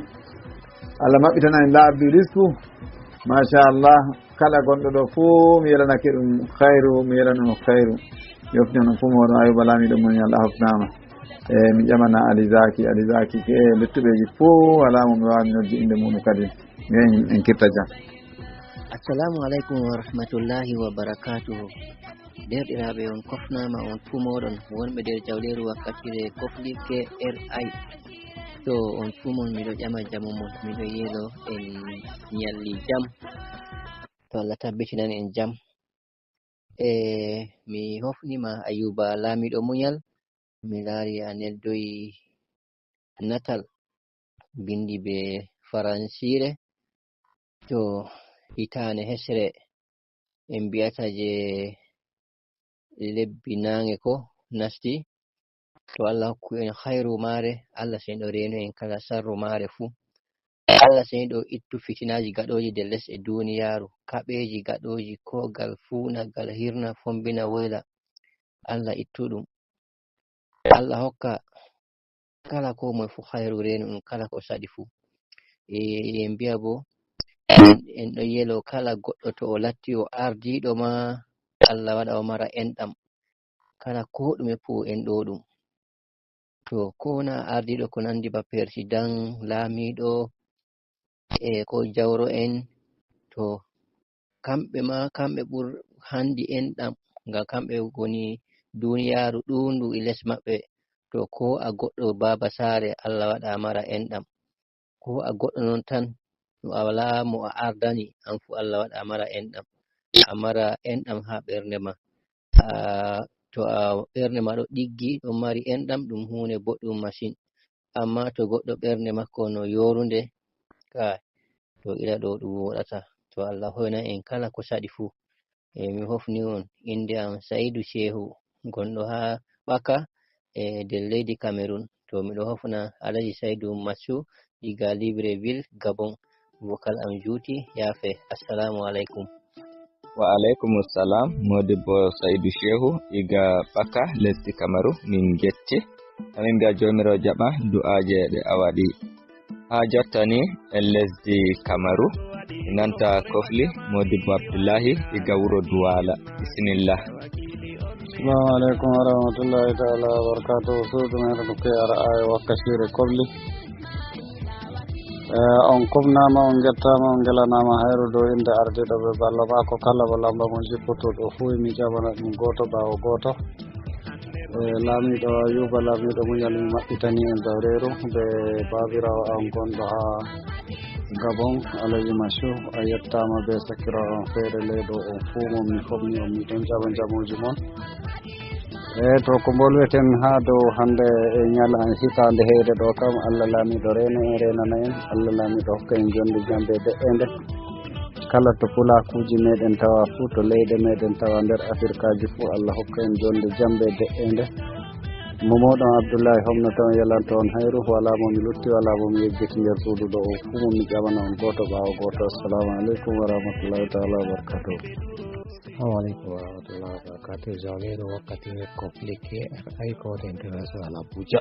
Speaker 18: Allah maɓɓitana en laabi risku machallah. Kala gonɗo ɗo fuu mi yelanake ɗum khairu, mi yelanamo khairu. Yofni on fu moɗon Ayuba Lamiɗo Munyal hofnama mi ƴamana Ali Zaki ke lettuɓeji fuu wala mo mi wawani noddi inde muɗum kadi en kirta jam.
Speaker 19: Assalamu alaikum wa rahmatullahi wa barakatuhu. Derɗiraɓe on kofnama on fu moɗon wonɓe nder jawleru wakkatire kofli KRI. To on fu mon miɗo ƴama jamu mon, miɗo yelo en nyalli jam, to Allah tabbitinan en jam. Mi hofnima Ayuba Lamiɗo Munyal, mi laari a neddoyi natal bindi be faransire to hitane hesre en mbiyata je lebbi nange ko nasti. To Allah hokku en khairu mare, Allah seniɗo reno en kala sarru mare fu, Allah seniɗo ittu fitinaji gaɗoji de les e duniyaru, kaɓeji gaɗoji kogal funagal hirna fombina woyla, Allah ittu ɗum. Allah hokka kala ko moye fu khairu reno ɗum kala ko saɗi fu. En mbiya bo en ɗo yelo kala goɗɗo to o latti o ardiɗo ma, Allah waɗa o mara enɗam, kala ko ɗume fu en ɗo ɗum. To ko na ardiɗo ko nandi ba President, Lamiɗo ko jawro en, to kamɓe ɓur handi enɗam, ngam kamɓe goni duniyaru ɗundu e les maɓɓe. To ko a goɗɗo baba sare, Allah waɗa mara enɗam, ko a goɗɗo non tan to a wala mo a ardani an fu Allah waɗa mara enɗam, a mara enɗam ha ɓernde ma. To a ɓernde ma ɗo ɗiggi ɗon mari enɗam, ɗum hunde boɗɗum masin. Amma to goɗɗo ɓernde makko no yorunde, to ila ɗo ɗum woɗata. To Allah hoyna en kala ko saɗi fu. Mi hofni on, inde am Saidu Shehu, gonɗo ha Baka nder leydi Cameroon. To miɗo hofna Alhaji Saidu Maccu diga Libreville Gabon. Vokal am juuti, yafe. Assalamu alaikum.
Speaker 17: Wa alaikum assalam. Modibbo Saidu Shehu iga Baka lesdi Cameroon, min getti. Amin mbiya jomirawo jaɓa du'aje ɗe a waɗi. Ha jottani en lesdi Cameroon nanta kofli Modibbo Abdullahi iga wuro Duwala. Bismillah.
Speaker 20: Assalamu alaikum wa rahmatullahi ta'ala wa barakatuhu. Suudu men ɗo KRI wakkatire kofli. On kofnama, on gettama, on gelanama hayru dow inde ardiɗo ɓe balla mako, kala mo lamba mo jippoto ɗo fu mi ƴamana ɗum goto ɓawo goto. laamiɗo Ayuba laamiɗo muñal mi maɓɓitani en zawreru be babirawo an gonɗo ha Gabon Alaji Mashu a yettama be sakirawo on feere leyɗo on fuu mo mi fomni on miɗon jaɓa jamuji moon to ko bolweten ha dow hande e ñala hitande heyre ɗo kam Allah laamiɗo rena en renana en Allah laamiɗo hokka en jonde jambe de'ende kala to pulakuji meɗen tawa fuu to leyɗe meɗen tawa nder Afrique ji fuu Allah hokka en jonde jambe de'ende momoɗon Abdoulaye homno taw yalan toon hayru wala mo mi lutti wala mo mi yejjiti nder suudu ɗo o fuu mo mi ƴamana on goto ɓawo goto. Assalamu aleykum wa rahmatullahi taala wa barakatuh.
Speaker 21: Assalamu alaikum warahmatullahi wabarakatuh. Zawleru wakkati compliqué ay Code International Abuja.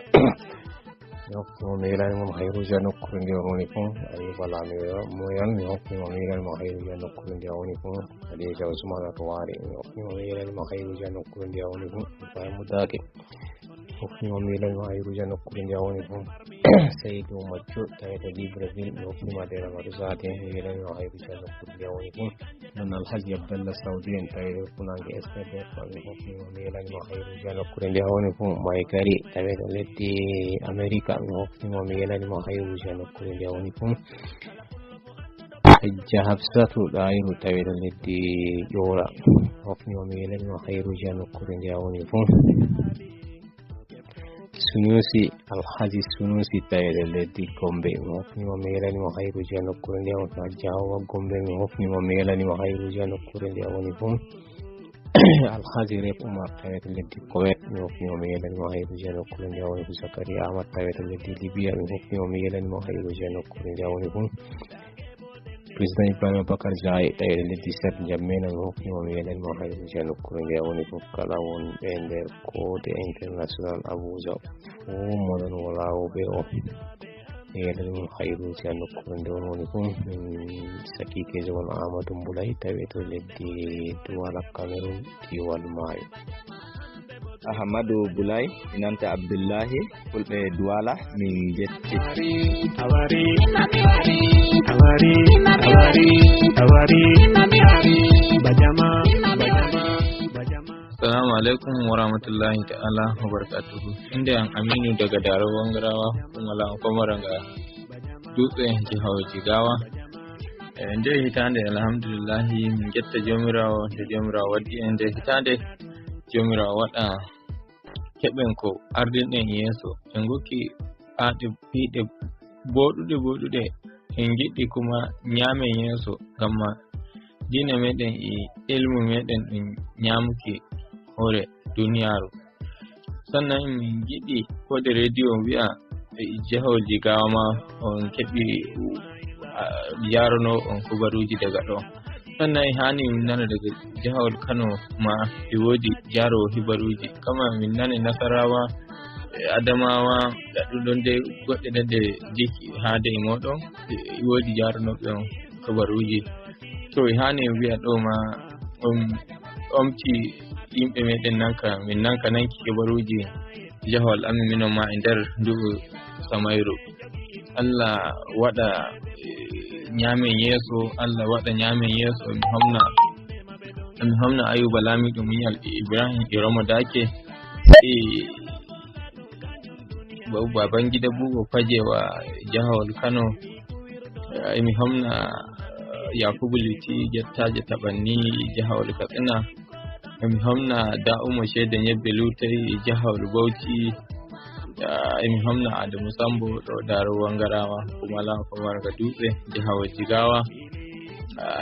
Speaker 21: Yokku mo miilani mo hayruji nokkure nde woni fuu Ayuba laamiɗo muñal mi hokki mo miilani mo hayruji nokkure nde woni fuu Adija Ousmane to waari mi hokki mo miilani mo hayruji nokkure nde woni fuu Ibrahima Dake hokki mo miilani mo hayruji nokkure nde woni fuu Seydou Macco taweto Libreville mi hokki mo Adela Madou Sade miilani mo hayruji nokkure nde woni fuu non Alhaji Abdallah Saudi en taweto Funangue SPD mi hokki mo miilani mo hayruji nokkure nde woni fuu Maykari taweto leddi America mi hokki mo miilani mo hayruji nokkure nde woni fuu Hajja Hafsatu Dairu taweto leddi Ƴora hokki mo miilani mo hayruji nokkure nde woni fuu Sunusi Alhaji Sunusi taweto leddi Gombe mi hokki mo miilani mo hayruji nokkure nde woni fuu Hajja Hawa Gombe mi hokki mo miilani mo hayruji nokkure nde woni fuu Alhaji Rep Umar taweto leddi Kowet mi hokki mo miilani mo hayruji nokkure nde woni fuu Zakari Ahmad taweto leddi Libya mi hokki mo miilani mo hayruji nokkure nde woni fuu President Ibrahima Bakar Jaye taweto leddi Set Jammena mi hokki mo miilani mo hayruji nokkure nde woni fuu kala wonɓe nder Code International Abuja fuu moɗon wolawoɓe o miilani mo hayruji nokkure nde woni fuu sakikejo won Amadou Mboulay taweto leddi Douala Cameroun Diwal Mayo
Speaker 17: Ahmadou Boulay inanta Abdullahi fulɓe Douala min jetti
Speaker 22: Assalamu alaikum wa rahmatullahi ta'ala wa barakatuhu. Inda an Aminu daga Daro Wangarawa kuma la komaranga dutse jihar Jigawa. Inde hitande alhamdulillah min getta jomirawo da jomirawo waddi inde hitande jomirawo wada keben ko ardin yeso en gokki ade fiide bodude en giddi kuma nyamen yeso gamma dina meden ilmu meden din nyamuki hore duniyaru sannan min gidi ko da radio wi'a jihar Jigawa ma on kebi yarono on kubaruji daga ɗo sannan hani min nana daga jihar Kano ma wodi jaro hibaruji kama min nana Nasarawa Adamawa da ɗuɗɗon dai goɗɗe da jiki ha dai moɗon wodi jarono ɗon kubaruji to hani wi'a ɗo ma omti yimɓe meɗen min nanka nanki kubaruji jihar amin minon ma e nder nduɓu Samairu Allah waɗa nyamen yeso Allah waɗa nyamen yeso mi homna Ayuba Lamiɗo Munyal Ibrahim Iromo Dake Babangida Bugo Fajewa jihar Kano mi homna Yakubu Liti Jettaje Tabanni jihar Katsina mi homna Da'umo Shede Nyebbe Lutai jihar Bauchi mi homna Adamu Sambo ɗo Daro Wangarawa kuma la Komarga Dutse jihar Jigawa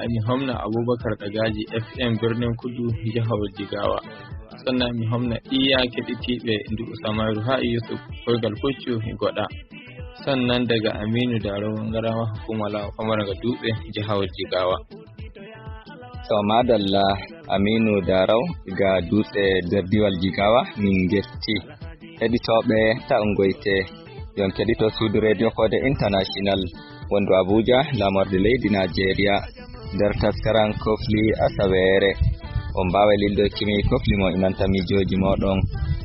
Speaker 22: mi homna Abubakar Dagaji FM birnin Kudu jihar Jigawa sannan mi homna iya keɗitiɓe ndu Samairu ha Yusuf Koygal Puccu Goɗa sannan daga Aminu Daro Wangarawa kuma la Komarga Dutse jihar Jigawa.
Speaker 17: So madalla Aminu Darau ga Dutse nder diwal Jigawa min getti heɗitoɓe ta'ungoyte yon keɗito suudu radio Code International wondu Abuja lamorde leydi Nigeria nder taskaran kofli asawere on mbawa lildokimi kofli mo inanta mijoji moɗon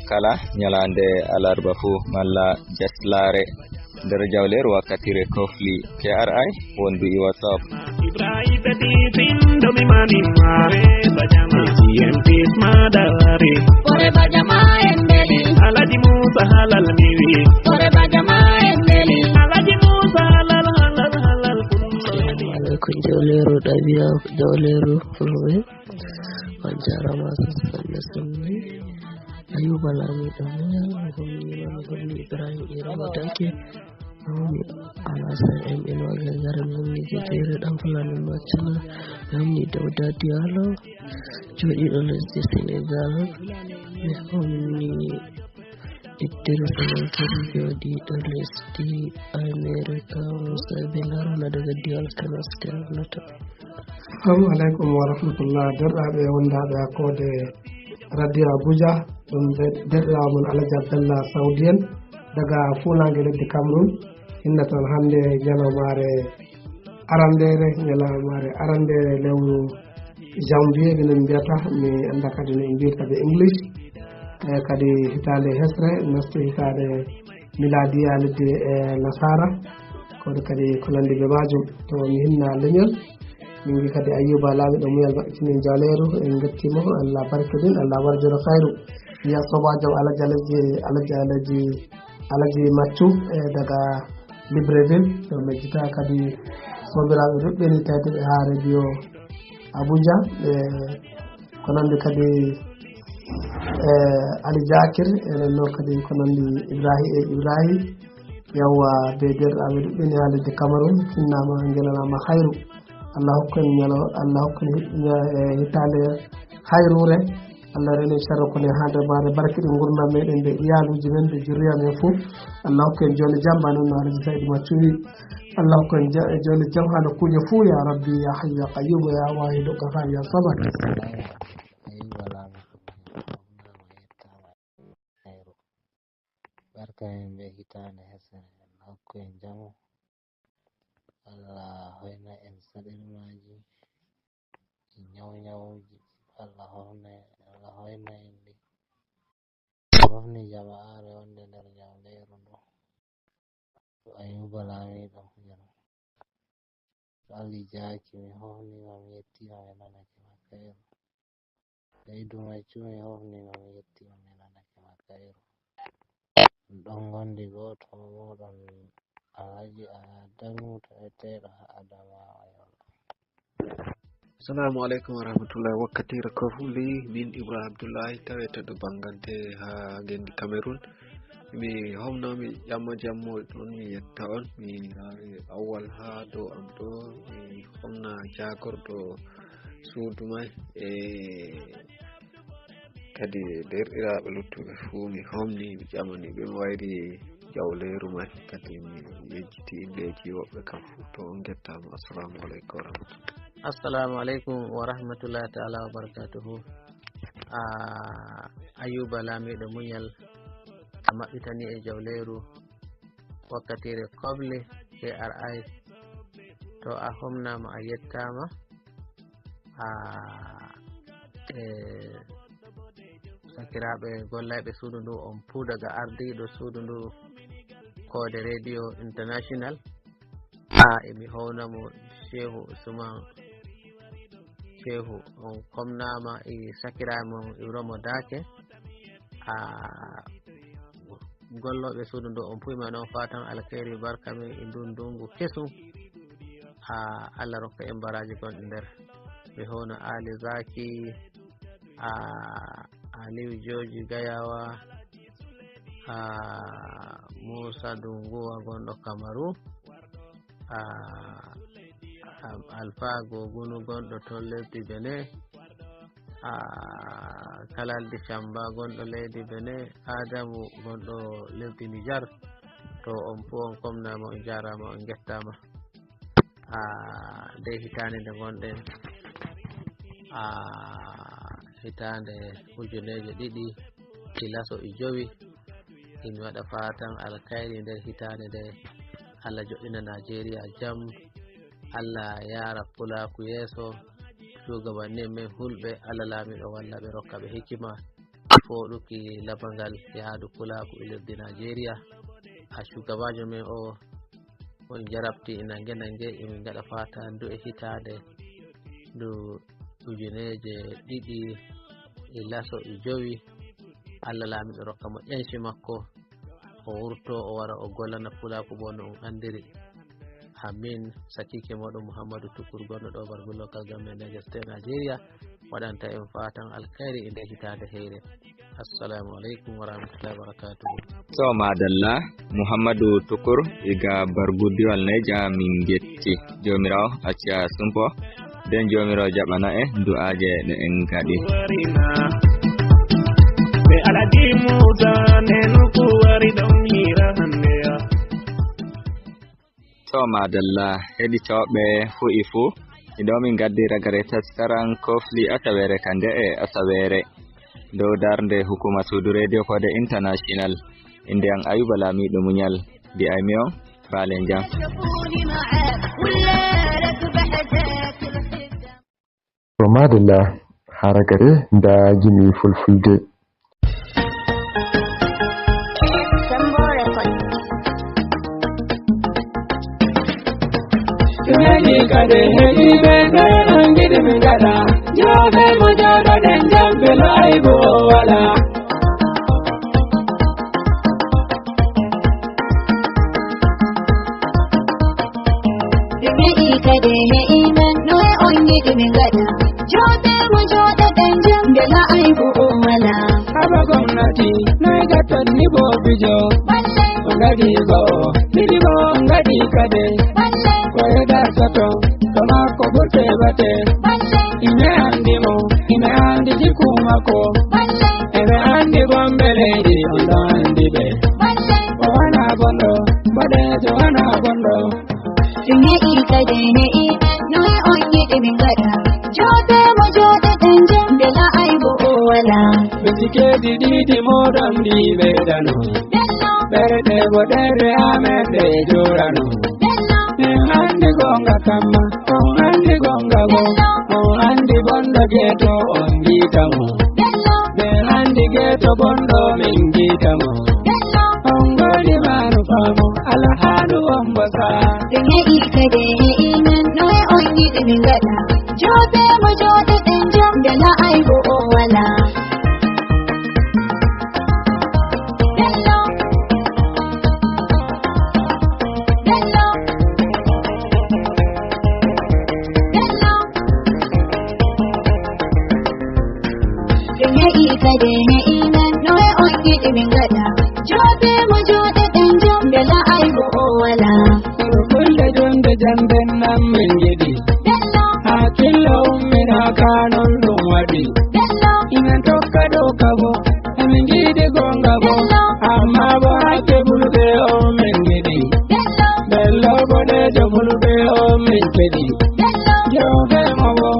Speaker 17: kala nyalande alarba fu malla jaslare nder jawleru wakkatire kofli KRI wondu i WhatsApp
Speaker 23: Ibrahim Domi Mani Mare Bajama GMP Smadare Kore Bajama Embele
Speaker 2: alaikum jawleru ɗabiya jawleru fulɓe on jarama sanne sanne ayuba lami ɗamuyan homni ibrahim irama dake homni alasan en inoga garan homni jejere ɗan fulani maccina homni dawda diallo joɗiɗo lesdi sénégal mi homni Idrissa Kari joɗiɗo lesdi America Musa Ben Haruna daga Diyal Kano State Nata.
Speaker 3: Assalamu alaikum wa rahmatullah derɗaɓe wondaɓe hakkode radio Abuja ɗum derɗirawo mon Alaji Abdallah Saudien daga Funangue leddi Cameroun inna toon hande ñalawmare arandere lewru janvier minen mbiyata mi anda kadi no mbiyata ɓe English kadi hitande hesre nasti hitande miladiya leddi nasara kono kadi ko nandi ɓe majum to mi hinna leñol min gi kadi Ayyuba laamiɗo muyal maɓɓitinen jawleru en gettimo Allah barkedin Allah warjoro khairu ya sobajo alaji Maccu daga Libreville to mejjita kadi sobiraɓe ɗuɓɓe ni tawde ha radio Abuja ko nandi kadi Ali Jakir enen noon kadi ko nandi Ibrahim yawwa be derɗaɓe ɗuɓɓe ni ha leddi Cameroun finnama gelanama hayru Allah hokkuen hitande hayrure Allah rene sharro kone hande mare barkiɗe gurdam meɗen ɓe iyaluji men ɓe juriya men foof Allah hokkuen joni jaam ba noon no Alaji Saydou Maccu wi Allah hokkuen joni jaam ha nokkuji fuu ya rabbi ya hayyu ya qayyum ya wahidu qahhar ya samad.
Speaker 5: Barka en ɓe hitande hesere Allah hokku en jamu Allah hoyna en saɗirmaji ñawñawuji Allah hoyna en ɗi hofni jama'are wonde nder jawleru ndu to Ayyuba laamiɗo jam to Ali Jaki mi hofnima mi yettima mi nanake makayru Saydou Maccu mi hofnima mi yettima mi nanake makayru ɗon gondi goto moɗon Alhaji Adamu taweteɗo ha Adamawa Yola.
Speaker 24: Assalamu alaikum warahmatullahi wakkatire kofuli min Ibrahim Abdullahi taweteɗo bangante ha gendi Cameroun mi homnomi jammo ɗon mi yetta on mi rawi awwal ha dow am ɗo mi homna jagorɗo suudu mai kadi derɗiraɓe luttuɓe fuu mi homni mi ƴamani ɓe mi wayri jawleru mai kadi mi yejjiti indeji woɓɓe kam fuu to on gettama. Assalamu aleykum warahmatullah.
Speaker 5: Assalamu aleykum wa rahmatullahi ta'ala wa barakatuhu. Ayyuba laamiɗo muñal a maɓɓitani e jawleru wakkatire koble KRI to a homnama a yettama sakiraɓe gollaɓe suudu ndu on fuu daga ardiɗo suudu ndu Kode Radio International emi hownamo Shehu Usman Shehu on komnama e sakiraɓe Ibrahima Dake golloɓe suudu ndu on puyma noon fatan alkhairi barka men e ndungu kesum Allah rokka en baraji gonɗe nder ɓe howno Ali Zaki Aliou Joji Gayawa Musa Dunguwa gonɗo Kamaru Alpha Gogunu gonɗo to lesdi Benin Kalaldi Chamba gonɗo leydi Benin Adamu gonɗo lesdi Nijar to on fu on komnama on jarama on gettama nde hitande nde gonɗen hitande 2025 imi waɗa fatan alkhairi nder hitande nde Allah joɗɗina Nigeria jam Allah yara pulaku yeeso shugabanni men hulɓe Allah laamiɗo walla ɓe rokka ɓe hikima foɗuki labangal yaadu pulaku e lesdi Nigeria shugabajo men o on jarabti nange emi gaɗa fata ndu e hitande ndu 2025 Allah laamiɗo rokka mo ƴenci makko o wurto o wara o gollana pulaku bo no on andiri
Speaker 24: amin sakike moɗon Muhammadu Tukur gonɗo ɗo Bargu local government Niger State Nigeria waɗanta en fatan alkhairi inde hitande heyre. Assalamu alaikum wa rahmatullahi wa barakatuh.
Speaker 17: So madalla Muhammadu Tukur iga Bargu diwal Niger min getti jomirawo acca sumpo den jomirawo jaɓana du'aje ɗe en gaɗi.
Speaker 23: Be aladi mutane nuku wari don hira hanneya.
Speaker 17: To madalla heɗitoɓe fu iɗo min gaddi ragare taskaran kofli asawere kande asawere dow darde hukuma suudu radio kode international inde an Ayuba Lamiɗo Muñal di aymi on balen jam.
Speaker 1: To madalla haragare da gimi fulfulde.
Speaker 7: Tunani kade hegi bende angidi mingada Jobe mojado den jambelo aibo wala
Speaker 8: Tunani kade hegi bende angidi mingada Jobe mojado den jambelo aibo wala
Speaker 7: Aba gwamnati naigatan ni bobijo Ngadi go, nidibo ngadi kade Koyeda soto, toma ko bote bate Ine andi mo, ine andi jikumako Ebe andi gombeleji, ondo andi be Owana bondo, bade jowana bondo
Speaker 8: Dunye ikade ne ime, noe onye demingada Jote mo jote tenjem, bela aibo wala
Speaker 7: Bezike didi modam di bedano Berde bodere amende jorano Andi gonga kama, andi gonga go, andi bondo geto ongitamo. Andi geto bondo mingitamo. Ongoli manu famo, alahadu ombasa.
Speaker 8: Dunye ikade iman, noe ongi demingada. Jote mo jote tenjam, bela aibo wala. Kade ne iman noe ongi demingada Jote mo jote tenjam bela aibo wala
Speaker 7: Kulle jonde jamben nam mingidi Hakilo ummina kanon lumwadi Iman toka doka bo Mingidi gonga bo Amma bo hake bulbe o mingidi Bello bode jo bulbe o mingidi Jobe mo bo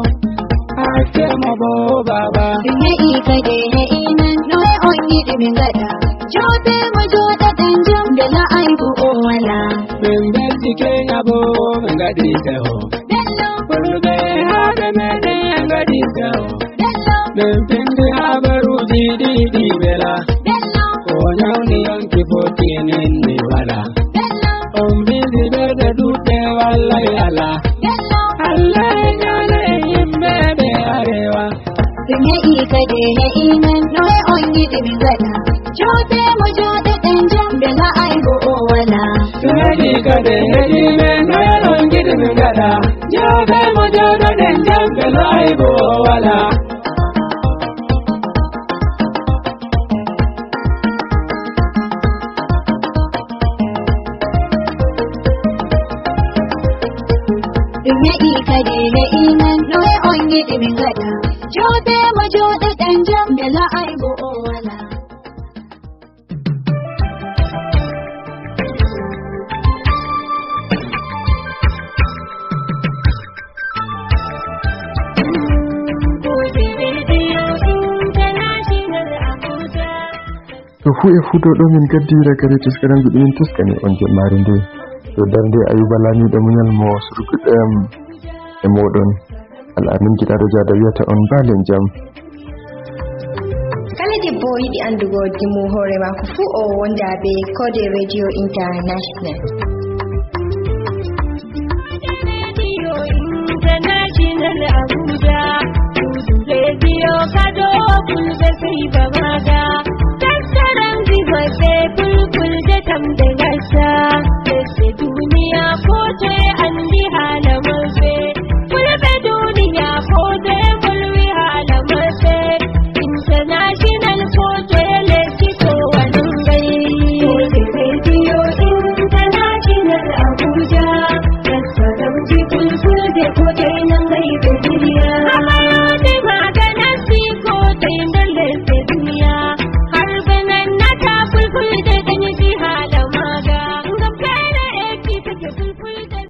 Speaker 7: Hake mo bo baba
Speaker 8: Dunye ikade ne iman noe ongi demingada Jote mo jote tenjam bela aibo wala
Speaker 7: Membeti kenya bo mengadi seho Bulbe hade mene mengadi seho Mempindi habaru di bela Konyawni yanki potini ni wala Ombizi berde dute wala yala Allah nyala yimbe be arewa
Speaker 8: Dunye ikade ne iman noe ongi demingada Jote mo jote tenjam bela aibo wala
Speaker 7: Dunye ikade ne iman noe ongi demingada Jote mo jote tenjam bela aibo wala
Speaker 8: Dunye ikade ne iman noe ongi demingada Jote mo jote tenjam bela aibo wala
Speaker 1: To fu e fuɗoɗo min gaddi ragare taskaran guɗumin taskani on jemmare nde to darde Ayuba Lamiɗo Muñal mo surguɗam e moɗon al'amin giɗaɗo jada wiyata on balen jam.
Speaker 8: Kala debbo yiɗi andugo dimmu hoore mako fu o wonda be Code Radio International.
Speaker 23: Abuja, Radio Kado, Kulbe Sai Baba.